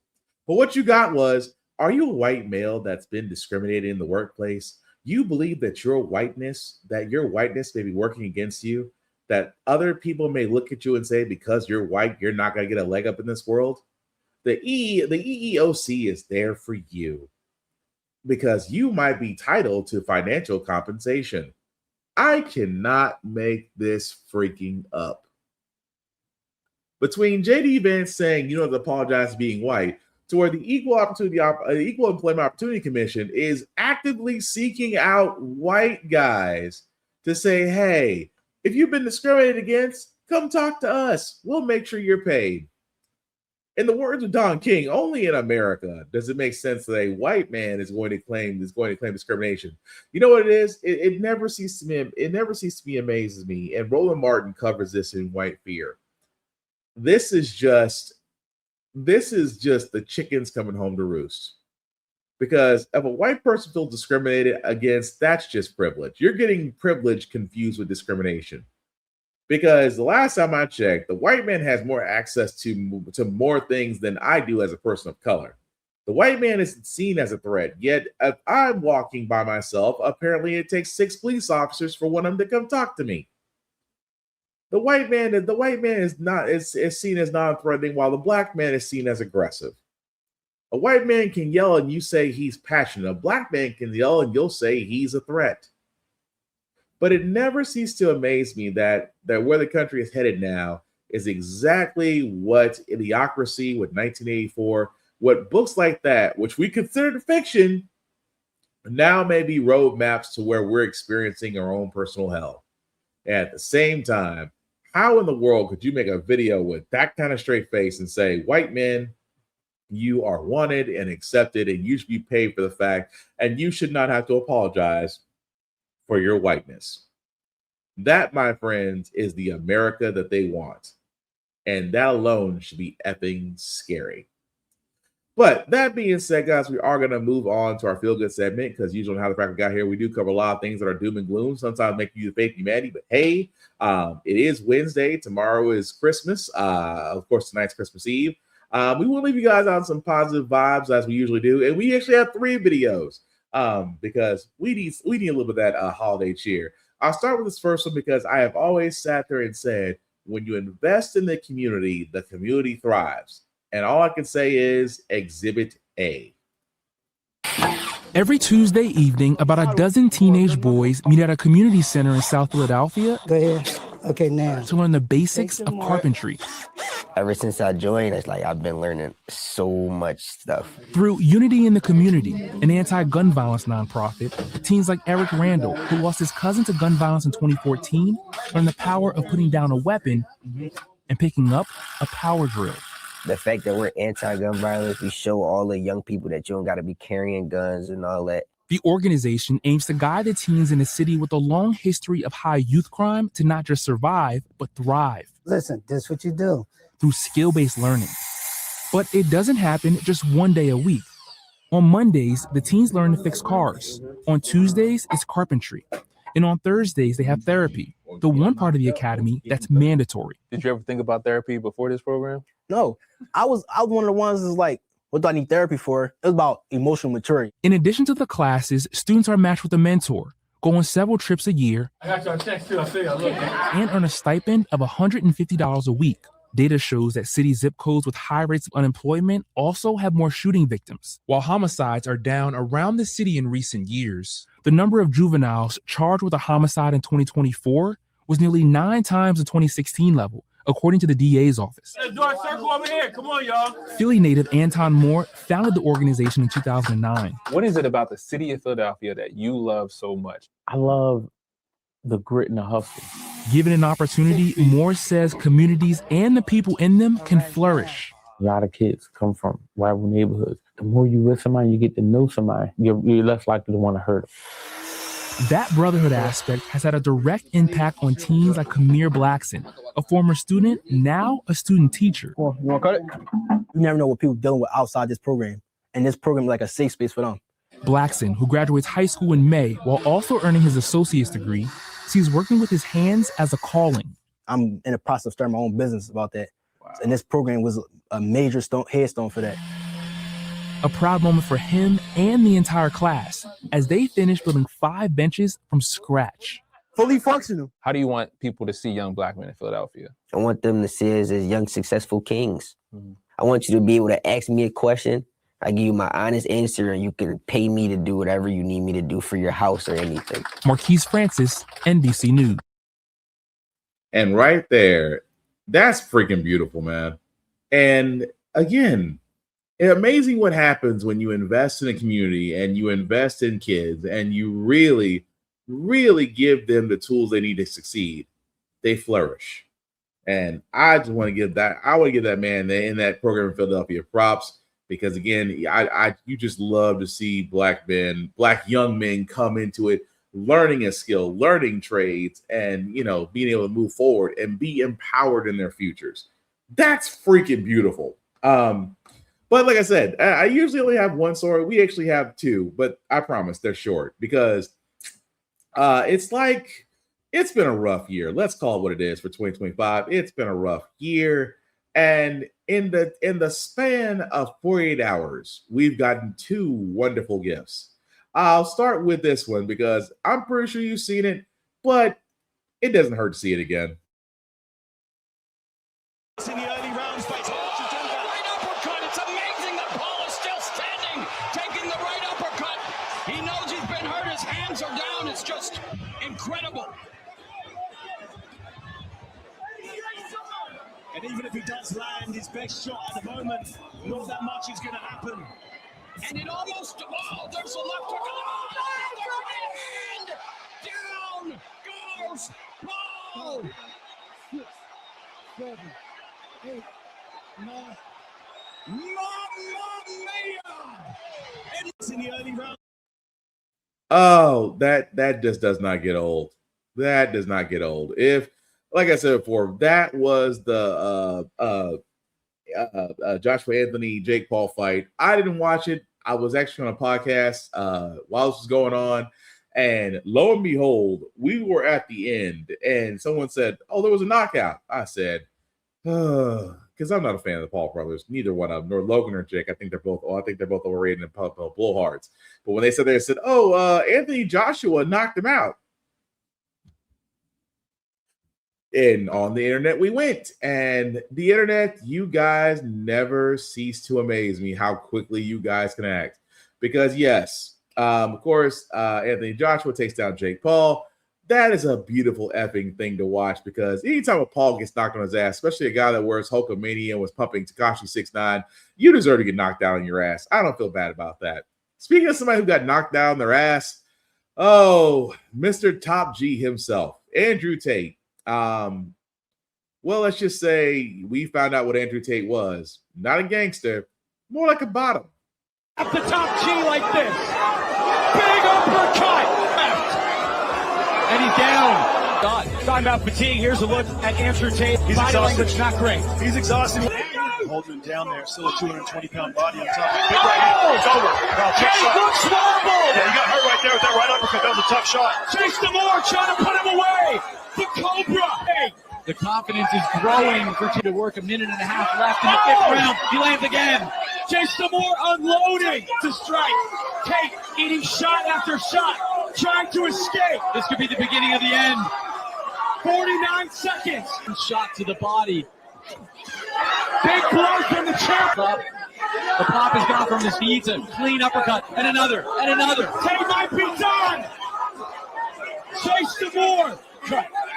But what you got was, are you a white male that's been discriminated in the workplace? You believe that your whiteness may be working against you, that other people may look at you and say, because you're white, you're not going to get a leg up in this world? the EEOC is there for you because you might be entitled to financial compensation. I cannot make this freaking up. Between JD Vance saying you don't have to apologize for being white, to where the Equal Employment Opportunity Commission is actively seeking out white guys to say, hey, if you've been discriminated against, come talk to us. We'll make sure you're paid. In the words of Don King, only in America does it make sense that a white man is going to claim discrimination. You know what it is? It never ceases to be amazes me. And Roland Martin covers this in White Fear. This is just the chickens coming home to roost. Because if a white person feels discriminated against, that's just privilege. You're getting privilege confused with discrimination. Because the last time I checked, the white man has more access to more things than I do as a person of color. The white man is seen as a threat. Yet if I'm walking by myself, apparently it takes 6 police officers for one of them to come talk to me. The white man is seen as non-threatening, while the black man is seen as aggressive. A white man can yell and you say he's passionate. A black man can yell and you'll say he's a threat. But it never ceases to amaze me that where the country is headed now is exactly what Idiocracy with 1984, what books like that, which we consider fiction, now may be roadmaps to where we're experiencing our own personal hell. And at the same time, how in the world could you make a video with that kind of straight face and say, white men, you are wanted and accepted and you should be paid for the fact, and you should not have to apologize for your whiteness? That, my friends, is the America that they want. And that alone should be effing scary. But that being said, guys, we are going to move on to our feel-good segment because usually on How the Frack got here, we do cover a lot of things that are doom and gloom, sometimes make you faith humanity. But hey, it is Wednesday. Tomorrow is Christmas. Of course, tonight's Christmas Eve. We will leave you guys on some positive vibes as we usually do. And we actually have 3 videos because we need a little bit of that holiday cheer. I'll start with this first one because I have always sat there and said, when you invest in the community thrives. And all I can say is Exhibit A. Every Tuesday evening, about a dozen teenage boys meet at a community center in South Philadelphia. Go ahead. Okay, now. To learn the basics of carpentry. Ever since I joined, it's like I've been learning so much stuff. Through Unity in the Community, an anti-gun violence nonprofit, teens like Eric Randall, who lost his cousin to gun violence in 2014, learned the power of putting down a weapon and picking up a power drill. The fact that we're anti-gun violence, we show all the young people that you don't got to be carrying guns and all that. The organization aims to guide the teens in a city with a long history of high youth crime to not just survive, but thrive. Listen, this is what you do. Through skill-based learning. But it doesn't happen just one day a week. On Mondays, the teens learn to fix cars. On Tuesdays, it's carpentry. And on Thursdays, they have therapy, the one part of the academy that's mandatory. Did you ever think about therapy before this program? No, I was one of the ones that's like, what do I need therapy for? It was about emotional maturity. In addition to the classes, students are matched with a mentor, go on several trips a year, and earn a stipend of $150 a week. Data shows that city zip codes with high rates of unemployment also have more shooting victims. While homicides are down around the city in recent years, the number of juveniles charged with a homicide in 2024 was nearly 9 times the 2016 level, according to the DA's office. Let's do a circle over here. Come on, y'all. Philly native Anton Moore founded the organization in 2009. What is it about the city of Philadelphia that you love so much? I love the grit and the hustle. Given an opportunity, Moore says communities and the people in them can flourish. A lot of kids come from rival neighborhoods. The more you with somebody, you get to know somebody, you're less likely to want to hurt them. That brotherhood aspect has had a direct impact on teens like Kamir Blackson, a former student, now a student teacher. You want to cut it? You never know what people are dealing with outside this program. And this program is like a safe space for them. Blackson, who graduates high school in May while also earning his associate's degree, sees working with his hands as a calling. I'm in the process of starting my own business about that. Wow. And this program was a major headstone for that. A proud moment for him and the entire class as they finished building 5 benches from scratch. Fully functional. How do you want people to see young black men in Philadelphia? I want them to see us as young, successful kings. Mm-hmm. I want you to be able to ask me a question. I give you my honest answer, and you can pay me to do whatever you need me to do for your house or anything. Marquise Francis, NBC News. And right there, that's freaking beautiful, man. And again, it's amazing what happens when you invest in a community and you invest in kids and you really, really give them the tools they need to succeed. They flourish. And I just want to give that man in that program in Philadelphia props, because again, you just love to see black young men come into it, learning a skill, learning trades, and being able to move forward and be empowered in their futures. That's freaking beautiful. But like I said, I usually only have one story. We actually have two, but I promise they're short because it's been a rough year. Let's call it what it is for 2025. It's been a rough year. And in the span of 48 hours, we've gotten two wonderful gifts. I'll start with this one because I'm pretty sure you've seen it, but it doesn't hurt to see it again. In the early rounds, but right uppercut. It's amazing that Paul is still standing, taking the right uppercut. He knows he's been hurt. His hands are down. It's just incredible. And even if he does land his best shot at the moment, not that much is going to happen. And it almost, there's a left hook. Down goes Paul. 6, 7, 8, 9. Mamma mia! It's in the early round. Oh, that just does not get old. That does not get old. If, like I said before, that was the Joshua Anthony Jake Paul fight. I didn't watch it. I was actually on a podcast while this was going on, and lo and behold, we were at the end, and someone said, "Oh, there was a knockout." I said, because I'm not a fan of the Paul brothers, neither one of them, nor Logan or Jake. I think they're both overrated and blowhards. But when they said "Oh, Anthony Joshua knocked him out," and on the internet we went, and the internet, you guys never cease to amaze me how quickly you guys can act. Because yes, of course, Anthony Joshua takes down Jake Paul. That is a beautiful effing thing to watch, because anytime a Paul gets knocked on his ass, especially a guy that wears Hulkamania and was pumping Tekashi 6ix9ine, you deserve to get knocked down on your ass. I don't feel bad about that. Speaking of somebody who got knocked down on their ass, Mr. Top G himself, Andrew Tate. Well, let's just say we found out what Andrew Tate was. Not a gangster, more like a bottom. At the top G like this. Big uppercut. And he's down. Talking about fatigue. Here's a look at Andrew Tate. His body language not great. He's exhausted. Holding him down there. Still a 220-pound body on top. Big right hand. It's over. Tate looks wobbled. Yeah, he got hurt right there with that right uppercut. That was a tough shot. Chase Demore trying to put him away. The Cobra. Hey. The confidence is growing for Tate to work. A minute and a half left in the 5th round. He lands again. Chase Demore unloading to strike. Tate eating shot after shot, trying to escape. This could be the beginning of the end. 49 seconds. Shot to the body. Big blow from the champ. The pop has gone from his feet to clean uppercut, and another, and another. Tate might be done. Chase Demore.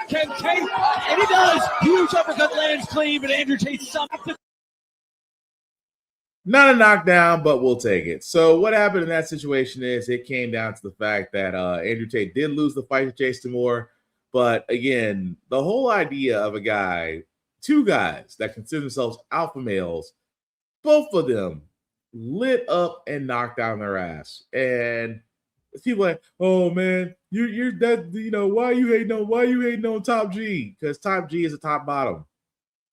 Can Tate, and he does. Huge uppercut lands clean, but Andrew Tate something. Not a knockdown, but we'll take it. So what happened in that situation is it came down to the fact that Andrew Tate did lose the fight to Chase Demore. But again, the whole idea of two guys that consider themselves alpha males, both of them lit up and knocked down their ass. And people like, oh man, you're that, why you hating on Top G? Because Top G is a top bottom.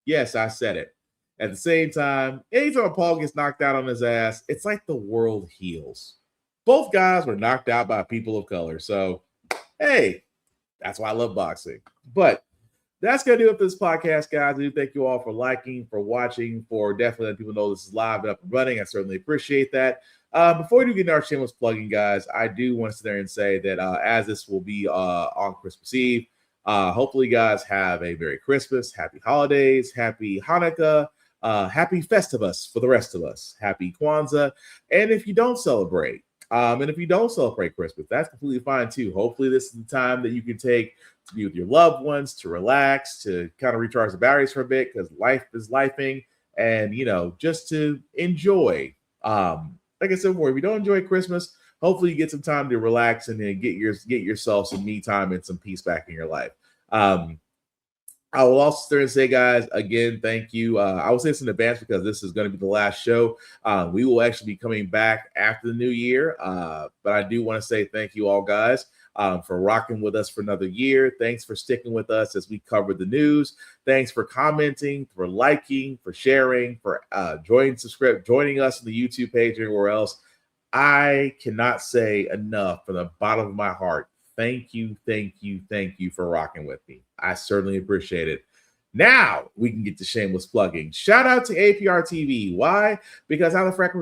Yes, I said it. At the same time, anytime Paul gets knocked out on his ass, it's like the world heals. Both guys were knocked out by people of color. So, hey, that's why I love boxing. But that's going to do it for this podcast, guys. I do thank you all for liking, for watching, for definitely letting people know this is live and up and running. I certainly appreciate that. Before we do get into our shameless plugging, guys, I do want to sit there and say that as this will be on Christmas Eve, hopefully you guys have a Merry Christmas, Happy Holidays, Happy Hanukkah, Happy Festivus for the rest of us. Happy Kwanzaa. And if you don't celebrate, Christmas, that's completely fine too. Hopefully this is the time that you can take to be with your loved ones, to relax, to kind of recharge the batteries for a bit, because life is lifing, and just to enjoy. Like I said before, if you don't enjoy Christmas, hopefully you get some time to relax and then get yourself some me time and some peace back in your life. I will also start and say, guys, again, thank you. I will say this in advance because this is going to be the last show. We will actually be coming back after the new year. But I do want to say thank you all, guys, for rocking with us for another year. Thanks for sticking with us as we cover the news. Thanks for commenting, for liking, for sharing, for joining us on the YouTube page and everywhere else. I cannot say enough from the bottom of my heart. Thank you for rocking with me. I certainly appreciate it. Now we can get to shameless plugging. Shout out to APR TV. Why? Because How the Frack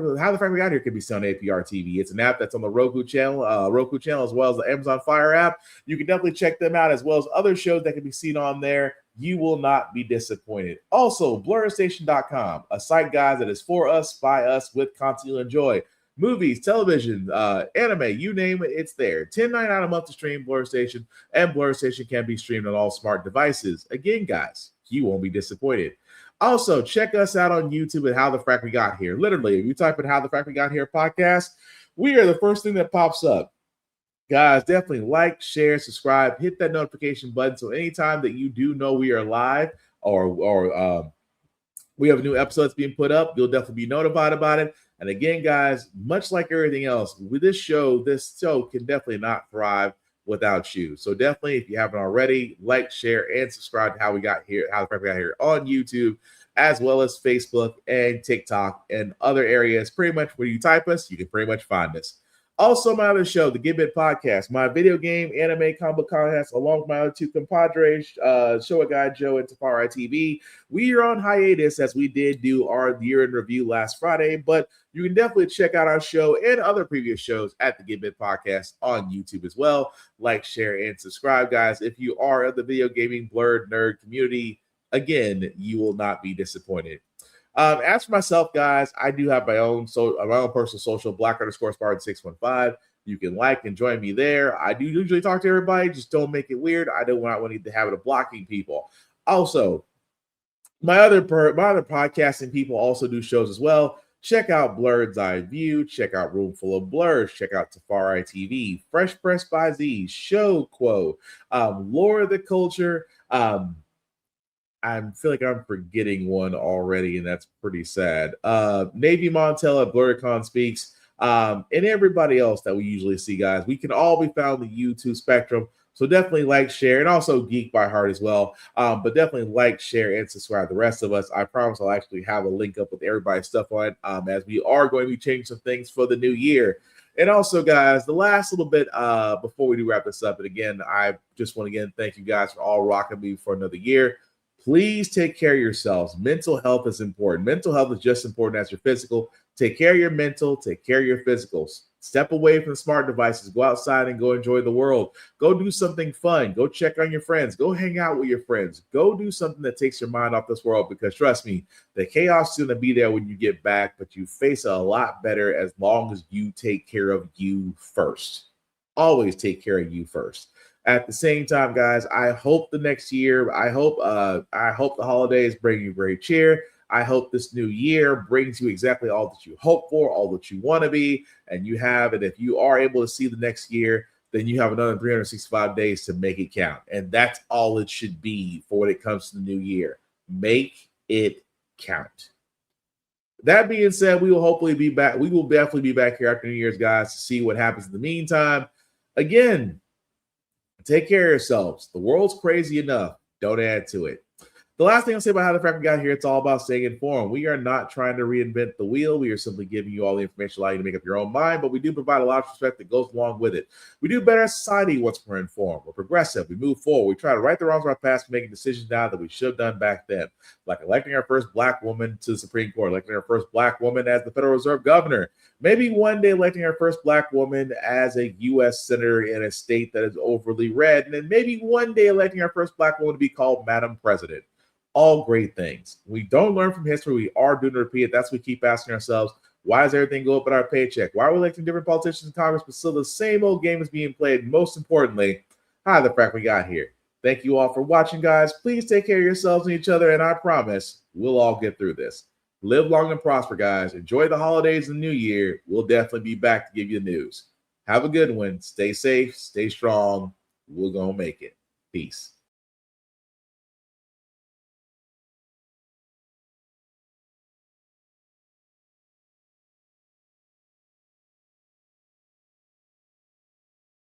We Got Here can be seen on APR TV. It's an app that's on the Roku channel, as well as the Amazon Fire app. You can definitely check them out, as well as other shows that can be seen on there. You will not be disappointed. Also, BlurStation.com, a site, guys, that is for us, by us, with content you'll enjoy. Movies, television, anime, you name it, it's there. $10.99 a month to stream Blur Station, and Blur Station can be streamed on all smart devices. Again, guys, you won't be disappointed. Also, check us out on YouTube at How the Frack We Got Here. Literally, if you type in How the Frack We Got Here podcast, we are the first thing that pops up. Guys, definitely like, share, subscribe, hit that notification button so anytime that you do know we are live or we have a new episode that's being put up, you'll definitely be notified about it. And again, guys, much like everything else, with this show can definitely not thrive without you. So definitely, if you haven't already, like, share, and subscribe to How We Got Here, How the Frack We Got Here on YouTube, as well as Facebook and TikTok and other areas. Pretty much where you type us, you can pretty much find us. Also, my other show, the Get Bit Podcast, my video game, anime, comic book podcast, along with my other two compadres, Show a Guy Joe and Tafari TV. We are on hiatus as we did do our year in review last Friday, but you can definitely check out our show and other previous shows at the Get Bit Podcast on YouTube as well. Like, share, and subscribe, guys. If you are of the video gaming blurred nerd community, again, you will not be disappointed. As for myself, guys, I do have my own personal social, Black_Spartan615. You can like and join me there. I do usually talk to everybody, just don't make it weird. I don't want the habit of blocking people. Also, my other podcasting people also do shows as well. Check out Blurred's Eye View. Check out Roomful of Blurs. Check out Tafari TV, Fresh Press by Z, Show Quo, Lore of the Culture. I feel like I'm forgetting one already, and that's pretty sad. Navy Montel at BlurredCon Speaks, and everybody else that we usually see, guys. We can all be found in the YouTube spectrum. So definitely like, share, and also Geek by Heart as well. But definitely like, share, and subscribe. The rest of us, I promise I'll actually have a link up with everybody's stuff on it, as we are going to be changing some things for the new year. And also, guys, the last little bit before we do wrap this up, and again, I just want to again thank you guys for all rocking me for another year. Please take care of yourselves. Mental health is important. Mental health is just as important as your physical. Take care of your mental, take care of your physicals. Step away from the smart devices. Go outside and go enjoy the world. Go do something fun. Go check on your friends. Go hang out with your friends. Go do something that takes your mind off this world, because trust me, the chaos is going to be there when you get back, but you face it a lot better as long as you take care of you first. Always take care of you first. At the same time, guys, I hope the next year, I hope the holidays bring you great cheer. I hope this new year brings you exactly all that you hope for, all that you want to be, and you have it. If you are able to see the next year, then you have another 365 days to make it count. And that's all it should be for when it comes to the new year. Make it count. That being said, we will hopefully be back. We will definitely be back here after New Year's, guys, to see what happens in the meantime. Again, take care of yourselves. The world's crazy enough. Don't add to it. The last thing I'll say about How the Frack We Got Here, it's all about staying informed. We are not trying to reinvent the wheel. We are simply giving you all the information allowing you to make up your own mind, but we do provide a lot of respect that goes along with it. We do better as society once we're informed. We're progressive. We move forward. We try to right the wrongs of our past, making decisions now that we should have done back then, like electing our first Black woman to the Supreme Court, electing our first Black woman as the Federal Reserve governor, maybe one day electing our first Black woman as a U.S. senator in a state that is overly red, and then maybe one day electing our first Black woman to be called Madam President. all great things. We don't learn from history. We are doomed to repeat it. That's what we keep asking ourselves. Why does everything go up at our paycheck? Why are we electing different politicians in Congress, but still the same old game is being played? Most importantly, hi, the Frack we got here. Thank you all for watching, guys. Please take care of yourselves and each other, and I promise we'll all get through this. Live long and prosper, guys. Enjoy the holidays and the new year. We'll definitely be back to give you the news. Have a good one. Stay safe. Stay strong. We're going to make it. Peace.